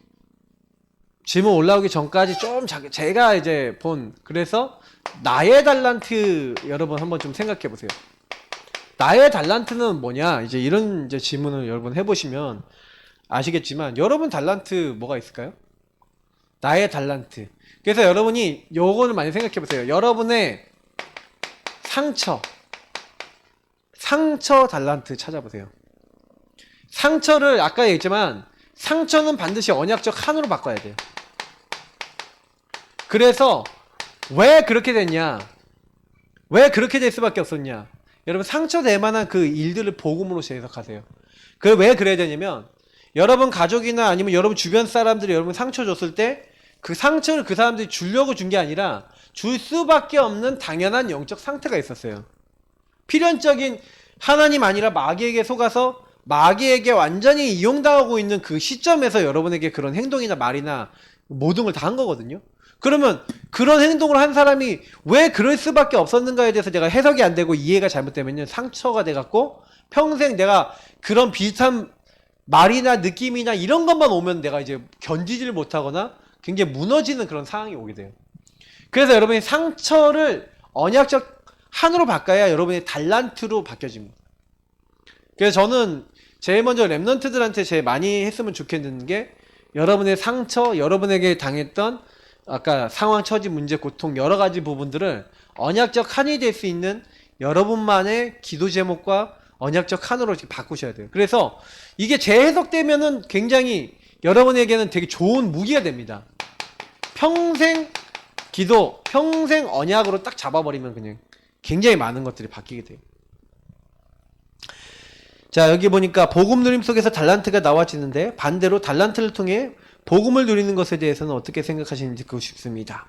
질문 올라오기 전까지 좀 제가 이제 그래서 나의 달란트 여러분 한번 좀 생각해 보세요. 나의 달란트는 뭐냐? 이제 이런 이제 질문을 여러분 해보시면 아시겠지만, 여러분 달란트 뭐가 있을까요? 나의 달란트. 그래서 여러분이 요거를 많이 생각해 보세요. 여러분의 상처 달란트 찾아보세요. 상처를 아까 얘기했지만 상처는 반드시 언약적 한으로 바꿔야 돼요. 그래서 왜 그렇게 됐냐? 왜 그렇게 될 수밖에 없었냐? 여러분 상처될 만한 그 일들을 복음으로 재해석하세요. 왜 그래야 되냐면, 여러분 가족이나 아니면 여러분 주변 사람들이 여러분 상처 줬을 때 그 상처를 그 사람들이 주려고 준 게 아니라 줄 수밖에 없는 당연한 영적 상태가 있었어요. 필연적인 하나님 아니라 마귀에게 속아서 마귀에게 완전히 이용당하고 있는 그 시점에서 여러분에게 그런 행동이나 말이나 모든 걸 다 한 거거든요. 그러면 그런 행동을 한 사람이 왜 그럴 수밖에 없었는가에 대해서 제가 해석이 안 되고 이해가 잘못되면요, 상처가 돼갖고 평생 내가 그런 비슷한 말이나 느낌이나 이런 것만 오면 내가 이제 견디지를 못하거나 굉장히 무너지는 그런 상황이 오게 돼요. 그래서 여러분이 상처를 언약적 한으로 바꿔야 여러분의 달란트로 바뀌어집니다. 그래서 저는 제일 먼저 랩런트들한테 제일 많이 했으면 좋겠는 게, 여러분의 상처, 여러분에게 당했던 아까 상황, 처지, 문제, 고통 여러 가지 부분들을 언약적 한이 될 수 있는 여러분만의 기도 제목과 언약적 한으로 바꾸셔야 돼요. 그래서 이게 재해석되면은 굉장히 여러분에게는 되게 좋은 무기가 됩니다. 평생 기도, 평생 언약으로 딱 잡아버리면 그냥 굉장히 많은 것들이 바뀌게 돼요. 자, 여기 보니까 복음 누림 속에서 달란트가 나와지는데, 반대로 달란트를 통해 복음을 누리는 것에 대해서는 어떻게 생각하시는지 듣고 싶습니다.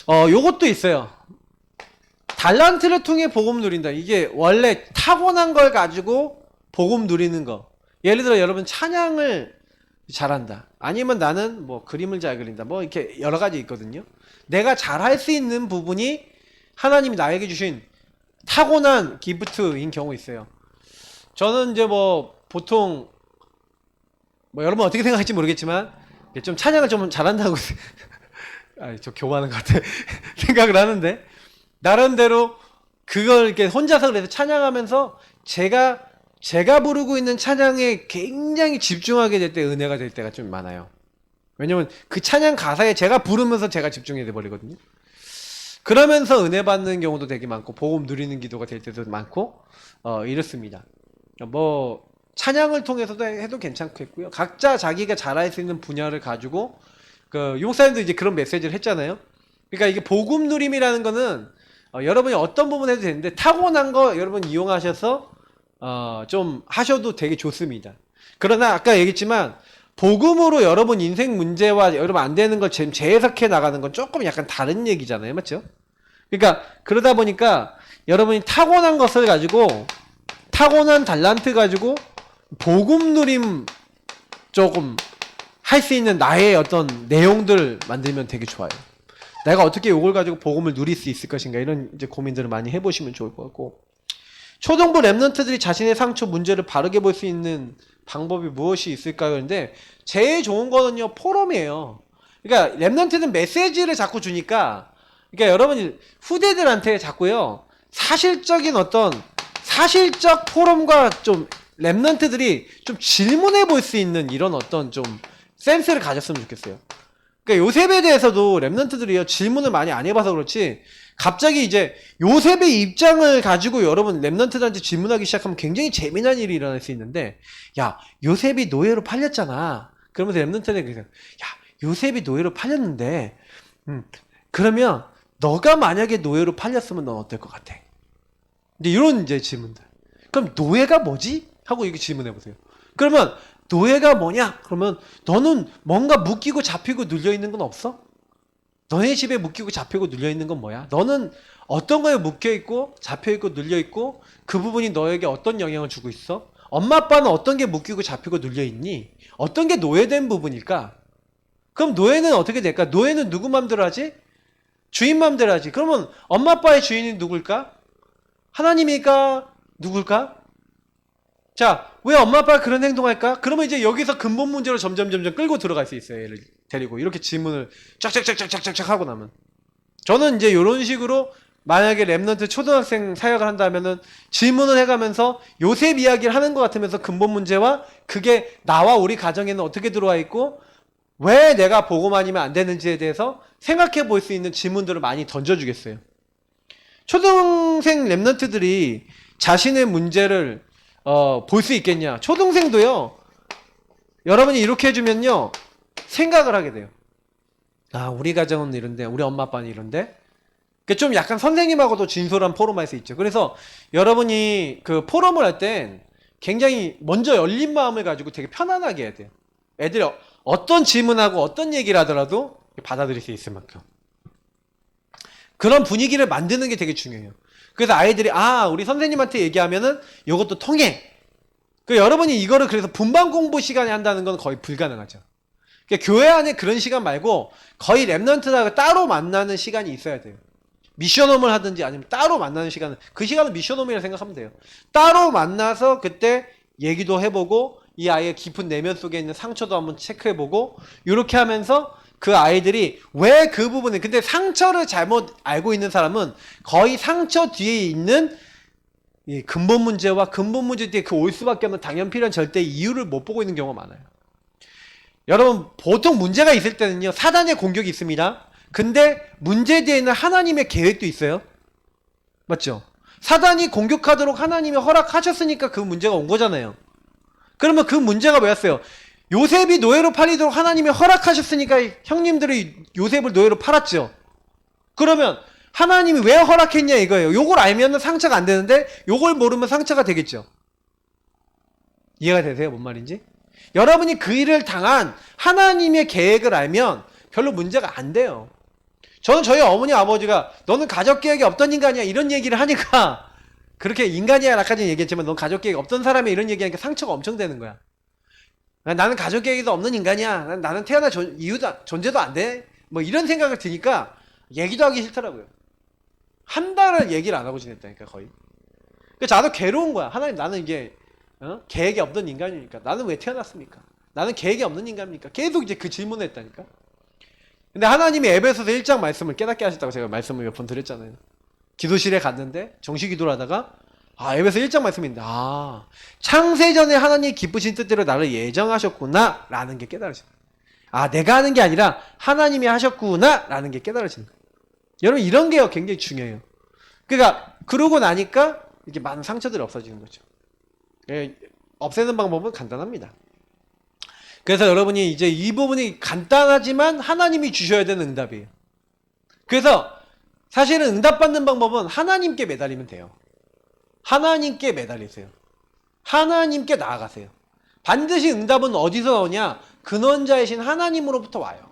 요것도 있어요. 달란트를 통해 복음 누린다. 이게 원래 타고난 걸 가지고 복음 누리는 거. 예를 들어 여러분 찬양을 잘한다. 아니면 나는 뭐 그림을 잘 그린다. 뭐 이렇게 여러 가지 있거든요. 내가 잘할 수 있는 부분이 하나님이 나에게 주신 타고난 기프트인 경우 있어요. 저는 이제 뭐 보통 뭐 여러분 어떻게 생각할지 모르겠지만 좀 찬양을 좀 잘한다고 저 교만한 것 같아 생각을 하는데, 나름대로 그걸 이렇게 혼자서 그래서 찬양하면서 제가 부르고 있는 찬양에 굉장히 집중하게 될 때 은혜가 될 때가 좀 많아요. 왜냐면 그 찬양 가사에 제가 부르면서 제가 집중이 돼 버리거든요. 그러면서 은혜 받는 경우도 되게 많고 복음 누리는 기도가 될 때도 많고 이렇습니다. 뭐 찬양을 통해서도 해도 괜찮겠고요. 각자 자기가 잘할 수 있는 분야를 가지고 그 용사님도 이제 그런 메시지를 했잖아요. 그러니까 이게 복음 누림이라는 거는 여러분이 어떤 부분 해도 되는데 타고난 거 여러분 이용하셔서 좀 하셔도 되게 좋습니다. 그러나 아까 얘기했지만 복음으로 여러분 인생 문제와 여러분 안 되는 걸 재해석해 나가는 건 조금 약간 다른 얘기잖아요. 맞죠? 그러니까 그러다 보니까 여러분이 타고난 것을 가지고, 타고난 달란트 가지고 복음 누림 조금 할 수 있는 나의 어떤 내용들 만들면 되게 좋아요. 내가 어떻게 이걸 가지고 복음을 누릴 수 있을 것인가, 이런 이제 고민들을 많이 해보시면 좋을 것 같고, 초등부 랩런트들이 자신의 상처 문제를 바르게 볼 수 있는 방법이 무엇이 있을까요? 근데 제일 좋은 거는요, 포럼이에요. 그러니까 랩런트는 메시지를 자꾸 주니까, 그러니까 여러분이 후대들한테 자꾸요, 사실적인 어떤 사실적 포럼과 좀 랩런트들이 좀 질문해 볼 수 있는 이런 어떤 좀 센스를 가졌으면 좋겠어요. 그러니까 요셉에 대해서도 랩런트들이요, 질문을 많이 안 해봐서 그렇지, 갑자기 이제 요셉의 입장을 가지고 여러분 랩런트들한테 질문하기 시작하면 굉장히 재미난 일이 일어날 수 있는데, 야, 요셉이 노예로 팔렸잖아. 그러면서 랩런트들이 그냥, 야, 요셉이 노예로 팔렸는데, 그러면 너가 만약에 노예로 팔렸으면 넌 어떨 것 같아? 근데 이런 이제 질문들. 그럼 노예가 뭐지? 하고 이렇게 질문해 보세요. 그러면 노예가 뭐냐? 그러면 너는 뭔가 묶이고 잡히고 눌려 있는 건 없어? 너네 집에 묶이고 잡히고 눌려 있는 건 뭐야? 너는 어떤 거에 묶여 있고 잡혀 있고 눌려 있고 그 부분이 너에게 어떤 영향을 주고 있어? 엄마 아빠는 어떤 게 묶이고 잡히고 눌려 있니? 어떤 게 노예된 부분일까? 그럼 노예는 어떻게 될까? 노예는 누구 맘대로 하지? 주인 맘대로 하지. 그러면 엄마 아빠의 주인이 누굴까? 하나님일까? 누굴까? 자, 왜 엄마 아빠가 그런 행동할까? 그러면 이제 여기서 근본 문제로 점점 끌고 들어갈 수 있어요. 얘를 데리고 이렇게 질문을 쫙쫙쫙쫙쫙쫙 하고 나면, 저는 이제 이런 식으로 만약에 랩런트 초등학생 사역을 한다면은 질문을 해가면서 요셉 이야기를 하는 것 같으면서 근본 문제와 그게 나와 우리 가정에는 어떻게 들어와 있고 왜 내가 복음 아니면 안 되는지에 대해서 생각해 볼 수 있는 질문들을 많이 던져주겠어요. 초등생 랩런트들이 자신의 문제를 볼 수 있겠냐? 초등생도요, 여러분이 이렇게 해주면요, 생각을 하게 돼요. 아, 우리 가정은 이런데, 우리 엄마 아빠는 이런데. 좀 약간 선생님하고도 진솔한 포럼 할 수 있죠. 그래서 여러분이 그 포럼을 할 땐 굉장히 먼저 열린 마음을 가지고 되게 편안하게 해야 돼요. 애들이 어떤 질문하고 어떤 얘기를 하더라도 받아들일 수 있을 만큼. 그런 분위기를 만드는 게 되게 중요해요. 그래서 아이들이 우리 선생님한테 얘기하면은 요것도 통해. 그 여러분이 이거를 그래서 분반 공부 시간에 한다는 건 거의 불가능하죠. 그러니까 교회 안에 그런 시간 말고 거의 랩넌트하고 따로 만나는 시간이 있어야 돼요. 미션홈을 하든지 아니면 따로 만나는 시간은 그 시간은 미션홈이라 생각하면 돼요. 따로 만나서 그때 얘기도 해보고 이 아이의 깊은 내면 속에 있는 상처도 한번 체크해보고 이렇게 하면서 그 아이들이 왜 그 부분에 근데 상처를 잘못 알고 있는 사람은 거의 상처 뒤에 있는 이 근본 문제와 근본 문제 뒤에 그 올 수밖에 없는 당연필요한 절대 이유를 못 보고 있는 경우가 많아요. 여러분 보통 문제가 있을 때는요 사단의 공격이 있습니다. 근데 문제 뒤에는 하나님의 계획도 있어요. 맞죠? 사단이 공격하도록 하나님이 허락하셨으니까 그 문제가 온 거잖아요. 그러면 그 문제가 뭐였어요? 요셉이 노예로 팔리도록 하나님이 허락하셨으니까 형님들이 요셉을 노예로 팔았죠. 그러면 하나님이 왜 허락했냐 이거예요. 요걸 알면 상처가 안 되는데 요걸 모르면 상처가 되겠죠. 이해가 되세요? 뭔 말인지? 여러분이 그 일을 당한 하나님의 계획을 알면 별로 문제가 안 돼요. 저는 저희 어머니 아버지가 너는 가족 계획이 없던 인간이야 이런 얘기를 하니까 그렇게 인간이야 라까지는 얘기했지만 넌 가족 계획이 없던 사람이 이런 얘기하니까 상처가 엄청 되는 거야. 나는 가족 계획도 없는 인간이야. 나는 태어날 이유도 존재도 안 돼. 뭐 이런 생각을 드니까 얘기도 하기 싫더라고요. 한 달을 얘기를 안 하고 지냈다니까 거의. 그래서 나도 괴로운 거야. 하나님 나는 이제 계획이 없던 인간이니까 나는 왜 태어났습니까? 나는 계획이 없는 인간입니까? 계속 이제 그 질문을 했다니까. 근데 하나님이 에베소서 1장 말씀을 깨닫게 하셨다고 제가 말씀을 몇 번 드렸잖아요. 기도실에 갔는데 정시 기도를 하다가 에베소 1장 말씀인데 창세전에 하나님이 기쁘신 뜻대로 나를 예정하셨구나 라는 게 깨달아져요. 내가 하는 게 아니라 하나님이 하셨구나 라는 게 깨달아지는 거예요. 여러분 이런 게 굉장히 중요해요. 그러니까 그러고 나니까 이렇게 많은 상처들이 없어지는 거죠. 없애는 방법은 간단합니다. 그래서 여러분이 이제 이 부분이 간단하지만 하나님이 주셔야 되는 응답이에요. 그래서 사실은 응답받는 방법은 하나님께 매달리면 돼요. 하나님께 매달리세요. 하나님께 나아가세요. 반드시 응답은 어디서 나오냐? 근원자이신 하나님으로부터 와요.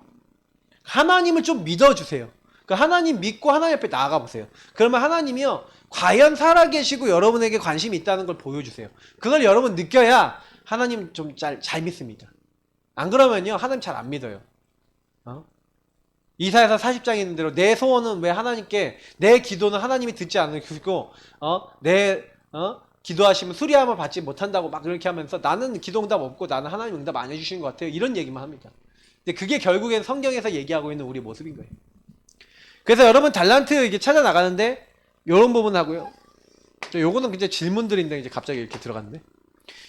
하나님을 좀 믿어주세요. 그 하나님 믿고 하나님 앞에 나아가 보세요. 그러면 하나님이요 과연 살아계시고 여러분에게 관심이 있다는 걸 보여주세요. 그걸 여러분 느껴야 하나님 좀 잘 믿습니다. 안 그러면요 하나님 잘 안 믿어요. 이사야서 40장에 있는 대로 내 소원은 왜 하나님께 내 기도는 하나님이 듣지 않으시고 내 기도하시면 수리함을 받지 못한다고 막 그렇게 하면서 나는 기도 응답 없고 나는 하나님 응답 안 해주시는 것 같아요. 이런 얘기만 합니다. 근데 그게 결국엔 성경에서 얘기하고 있는 우리 모습인 거예요. 그래서 여러분 달란트 이게 찾아 나가는데 이런 부분 하고요. 요거는 이제 질문들인데 이제 갑자기 이렇게 들어갔네.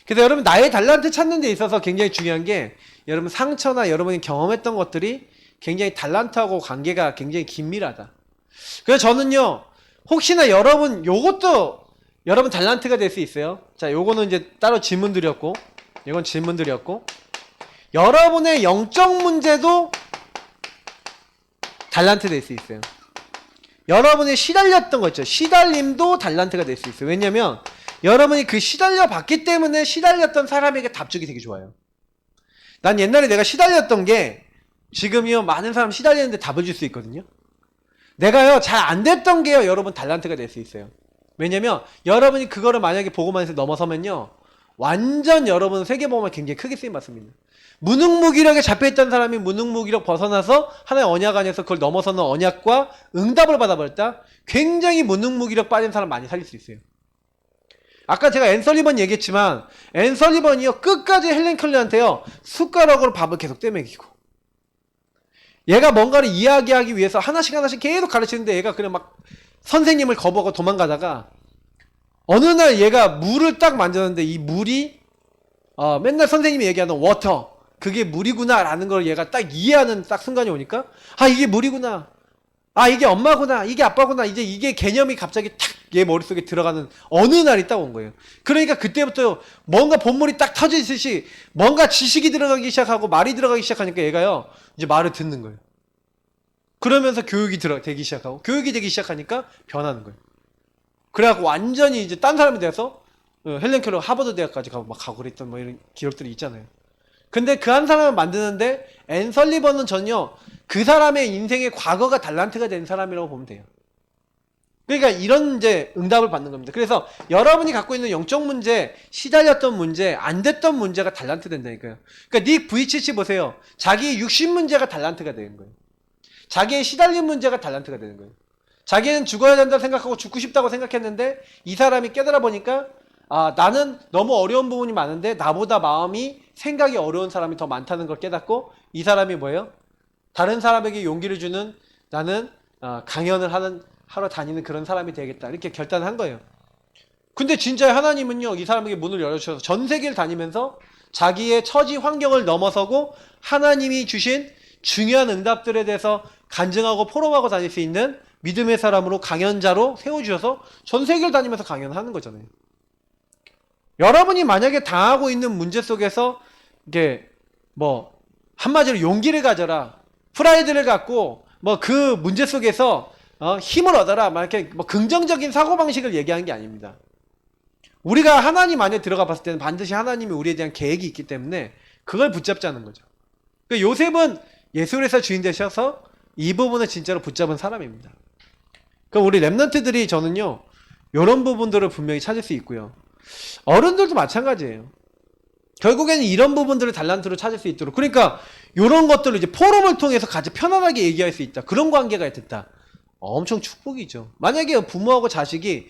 그래서 여러분 나의 달란트 찾는 데 있어서 굉장히 중요한 게 여러분 상처나 여러분이 경험했던 것들이 굉장히 달란트하고 관계가 굉장히 긴밀하다. 그래서 저는요 혹시나 여러분 요것도 여러분 달란트가 될 수 있어요. 자 요거는 이제 따로 질문들이었고 이건 질문들이었고 여러분의 영적 문제도 달란트 될 수 있어요. 여러분이 시달렸던 거 있죠. 시달림도 달란트가 될 수 있어요. 왜냐면 여러분이 그 시달려 봤기 때문에 시달렸던 사람에게 답주기 되게 좋아요. 난 옛날에 내가 시달렸던 게 지금이요 많은 사람 시달리는데 답을 줄 수 있거든요. 내가요 잘 안 됐던 게요 여러분 달란트가 될 수 있어요. 왜냐면 여러분이 그거를 만약에 보고만 해서 넘어서면요 완전 여러분 세계보험을 굉장히 크게 쓰임받습니다. 무능무기력에 잡혀있던 사람이 무능무기력 벗어나서 하나의 언약 안에서 그걸 넘어서는 언약과 응답을 받아버렸다. 굉장히 무능무기력 빠진 사람 많이 살릴 수 있어요. 아까 제가 앤 설리번 얘기했지만 앤 설리번이요 끝까지 헬렌 켈러한테요 숟가락으로 밥을 계속 떼먹이고 얘가 뭔가를 이야기하기 위해서 하나씩 계속 가르치는데 얘가 그냥 막 선생님을 거부하고 도망가다가 어느 날 얘가 물을 딱 만졌는데 이 물이 맨날 선생님이 얘기하는 워터 그게 물이구나 라는 걸 얘가 딱 이해하는 딱 순간이 오니까 이게 물이구나 이게 엄마구나 이게 아빠구나 이제 이게 개념이 갑자기 탁 얘 머릿속에 들어가는 어느 날이 딱 온 거예요. 그러니까 그때부터 뭔가 본물이 딱 터지듯이 뭔가 지식이 들어가기 시작하고 말이 들어가기 시작하니까 얘가요 이제 말을 듣는 거예요. 그러면서 교육이 되기 시작하고 교육이 되기 시작하니까 변하는 거예요. 그래갖고 완전히 이제 딴 사람이 돼서 헬렌 켈러 하버드 대학까지 가고 막 가고 그랬던 뭐 이런 기록들이 있잖아요. 근데 그 한 사람을 만드는데 앤 설리번은 전혀 그 사람의 인생의 과거가 달란트가 된 사람이라고 보면 돼요. 그러니까 이런 이제 응답을 받는 겁니다. 그래서 여러분이 갖고 있는 영적 문제, 시달렸던 문제, 안 됐던 문제가 달란트 된다니까요. 그러니까 닉 V7C 보세요. 자기 육신 문제가 달란트가 되는 거예요. 자기의 시달린 문제가 달란트가 되는 거예요. 자기는 죽어야 된다고 생각하고 죽고 싶다고 생각했는데 이 사람이 깨달아 보니까 아, 나는 너무 어려운 부분이 많은데 나보다 마음이 생각이 어려운 사람이 더 많다는 걸 깨닫고 이 사람이 뭐예요? 다른 사람에게 용기를 주는 나는 강연을 하러 다니는 그런 사람이 되겠다. 이렇게 결단한 거예요. 근데 진짜 하나님은요, 이 사람에게 문을 열어주셔서 전 세계를 다니면서 자기의 처지 환경을 넘어서고 하나님이 주신 중요한 응답들에 대해서 간증하고 포럼하고 다닐 수 있는 믿음의 사람으로 강연자로 세워주셔서 전 세계를 다니면서 강연하는 거잖아요. 여러분이 만약에 당하고 있는 문제 속에서 이게 뭐 한마디로 용기를 가져라, 프라이드를 갖고 뭐 그 문제 속에서 힘을 얻어라, 막 이렇게 뭐 긍정적인 사고방식을 얘기하는 게 아닙니다. 우리가 하나님 안에 들어가 봤을 때는 반드시 하나님이 우리에 대한 계획이 있기 때문에 그걸 붙잡자는 거죠. 그러니까 요셉은 예술에서 주인 되셔서 이 부분을 진짜로 붙잡은 사람입니다. 그럼 우리 랩런트들이 저는요, 이런 부분들을 분명히 찾을 수 있고요. 어른들도 마찬가지예요. 결국에는 이런 부분들을 달란트로 찾을 수 있도록, 그러니까 이런 것들을 이제 포럼을 통해서 같이 편안하게 얘기할 수 있다. 그런 관계가 됐다. 엄청 축복이죠. 만약에 부모하고 자식이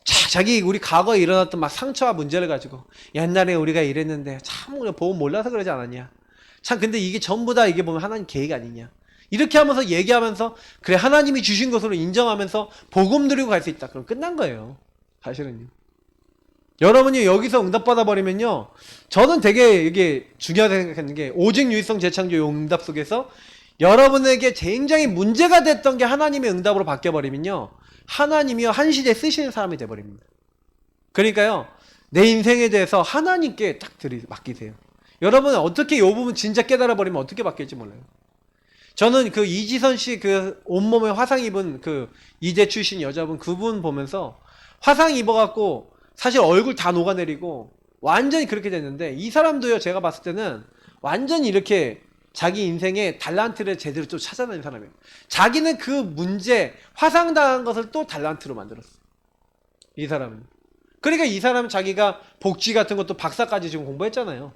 자기 우리 과거에 일어났던 막 상처와 문제를 가지고 옛날에 우리가 이랬는데 참 우리가 보험 몰라서 그러지 않았냐. 참 근데 이게 전부 다 이게 보면 하나님 계획 아니냐. 이렇게 하면서 얘기하면서 그래 하나님이 주신 것으로 인정하면서 복음 누리고 갈 수 있다. 그럼 끝난 거예요. 사실은요. 여러분이 여기서 응답받아 버리면요. 저는 되게 이게 중요하다고 생각하는 게 오직 유일성 재창조 요 응답 속에서 여러분에게 굉장히 문제가 됐던 게 하나님의 응답으로 바뀌어 버리면요. 하나님이요 한 시대에 쓰시는 사람이 돼 버립니다. 그러니까요. 내 인생에 대해서 하나님께 딱 맡기세요. 여러분은 어떻게 이 부분 진짜 깨달아 버리면 어떻게 바뀔지 몰라요. 저는 그 이지선 씨 그 온몸에 화상 입은 그 이대 출신 여자분 그분 보면서 화상 입어갖고 사실 얼굴 다 녹아내리고 완전히 그렇게 됐는데 이 사람도요 제가 봤을 때는 완전히 이렇게 자기 인생의 달란트를 제대로 좀 찾아내는 사람이에요. 자기는 그 문제 화상당한 것을 또 달란트로 만들었어요. 이 사람은. 그러니까 이 사람은 자기가 복지 같은 것도 박사까지 지금 공부했잖아요.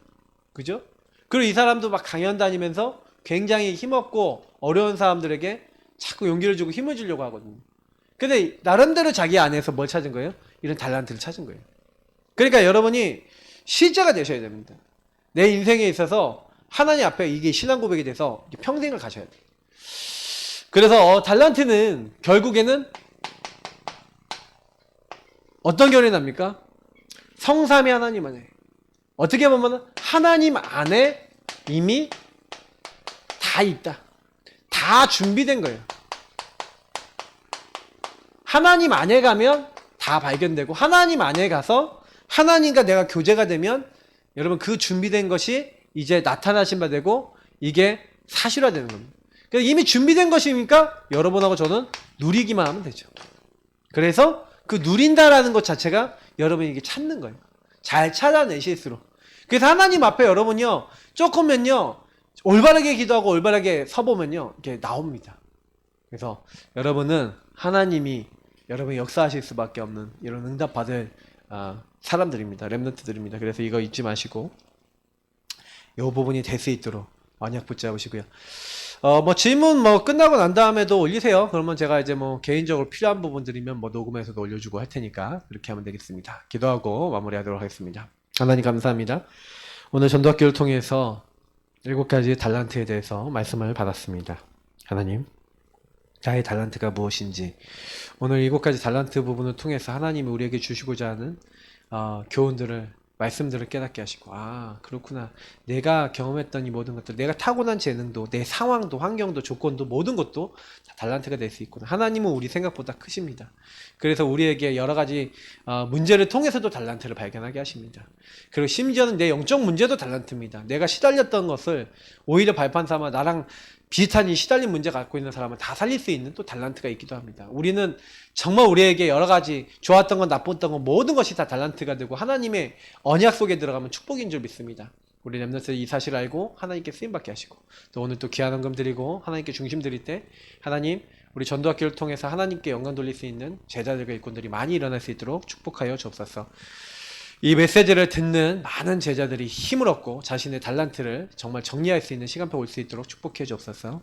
그죠? 그리고 이 사람도 막 강연 다니면서 굉장히 힘없고 어려운 사람들에게 자꾸 용기를 주고 힘을 주려고 하거든요. 근데 나름대로 자기 안에서 뭘 찾은 거예요? 이런 달란트를 찾은 거예요. 그러니까 여러분이 실제가 되셔야 됩니다. 내 인생에 있어서 하나님 앞에 이게 신앙 고백이 돼서 평생을 가셔야 돼요. 그래서 달란트는 결국에는 어떤 결이 납니까? 성삼위 하나님 안에. 어떻게 보면 하나님 안에 이미 다 있다. 다 준비된 거예요. 하나님 안에 가면 다 발견되고 하나님 안에 가서 하나님과 내가 교제가 되면 여러분 그 준비된 것이 이제 나타나신 바 되고 이게 사실화되는 겁니다. 그러니까 이미 준비된 것이니까 여러분하고 저는 누리기만 하면 되죠. 그래서 그 누린다라는 것 자체가 여러분이 이게 찾는 거예요. 잘 찾아내실수록. 그래서 하나님 앞에 여러분요 조금면요 올바르게 기도하고 올바르게 서보면요 이게 나옵니다. 그래서 여러분은 하나님이 여러분이 역사하실 수밖에 없는 이런 응답받을 사람들입니다. 렘넌트들입니다. 그래서 이거 잊지 마시고 이 부분이 될 수 있도록 언약 붙잡으시고요. 뭐 질문 뭐 끝나고 난 다음에도 올리세요. 그러면 제가 이제 뭐 개인적으로 필요한 부분들이면 뭐 녹음해서도 올려주고 할 테니까 그렇게 하면 되겠습니다. 기도하고 마무리하도록 하겠습니다. 하나님 감사합니다. 오늘 전도학교를 통해서 7가지 달란트에 대해서 말씀을 받았습니다. 하나님, 나의 달란트가 무엇인지 오늘 7가지 달란트 부분을 통해서 하나님이 우리에게 주시고자 하는 교훈들을 말씀들을 깨닫게 하시고 그렇구나. 내가 경험했던 이 모든 것들 내가 타고난 재능도 내 상황도 환경도 조건도 모든 것도 다 달란트가 될 수 있구나. 하나님은 우리 생각보다 크십니다. 그래서 우리에게 여러 가지 문제를 통해서도 달란트를 발견하게 하십니다. 그리고 심지어는 내 영적 문제도 달란트입니다. 내가 시달렸던 것을 오히려 발판 삼아 나랑 비슷한 이 시달린 문제 갖고 있는 사람을 다 살릴 수 있는 또 달란트가 있기도 합니다. 우리는 정말 우리에게 여러 가지 좋았던 건 나빴던 건 모든 것이 다 달란트가 되고 하나님의 언약 속에 들어가면 축복인 줄 믿습니다. 우리 렘넌트 이 사실 알고 하나님께 쓰임받게 하시고 또 오늘 또 귀한 헌금 드리고 하나님께 중심 드릴 때 하나님 우리 전도학교를 통해서 하나님께 영광 돌릴 수 있는 제자들과 일꾼들이 많이 일어날 수 있도록 축복하여 주옵소서. 이 메시지를 듣는 많은 제자들이 힘을 얻고 자신의 달란트를 정말 정리할 수 있는 시간표 올 수 있도록 축복해 주옵소서.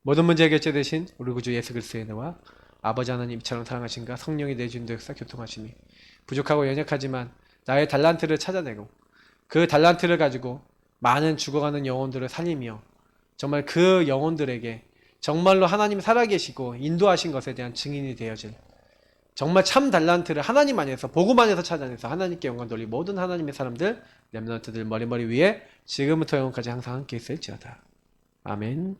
모든 문제 해결자 되신 우리 구주 예수 그리스도의 은혜와 아버지 하나님 이처럼 사랑하신가 성령이 내주인도 역사 교통하시니 부족하고 연약하지만 나의 달란트를 찾아내고 그 달란트를 가지고 많은 죽어가는 영혼들을 살리며 정말 그 영혼들에게 정말로 하나님 살아계시고 인도하신 것에 대한 증인이 되어질 정말 참 달란트를 하나님 안에서 복음 안에서 찾아내서 하나님께 영광 돌리 모든 하나님의 사람들 렘넌트들 머리머리 위에 지금부터 영원까지 항상 함께 있을지어다. 아멘.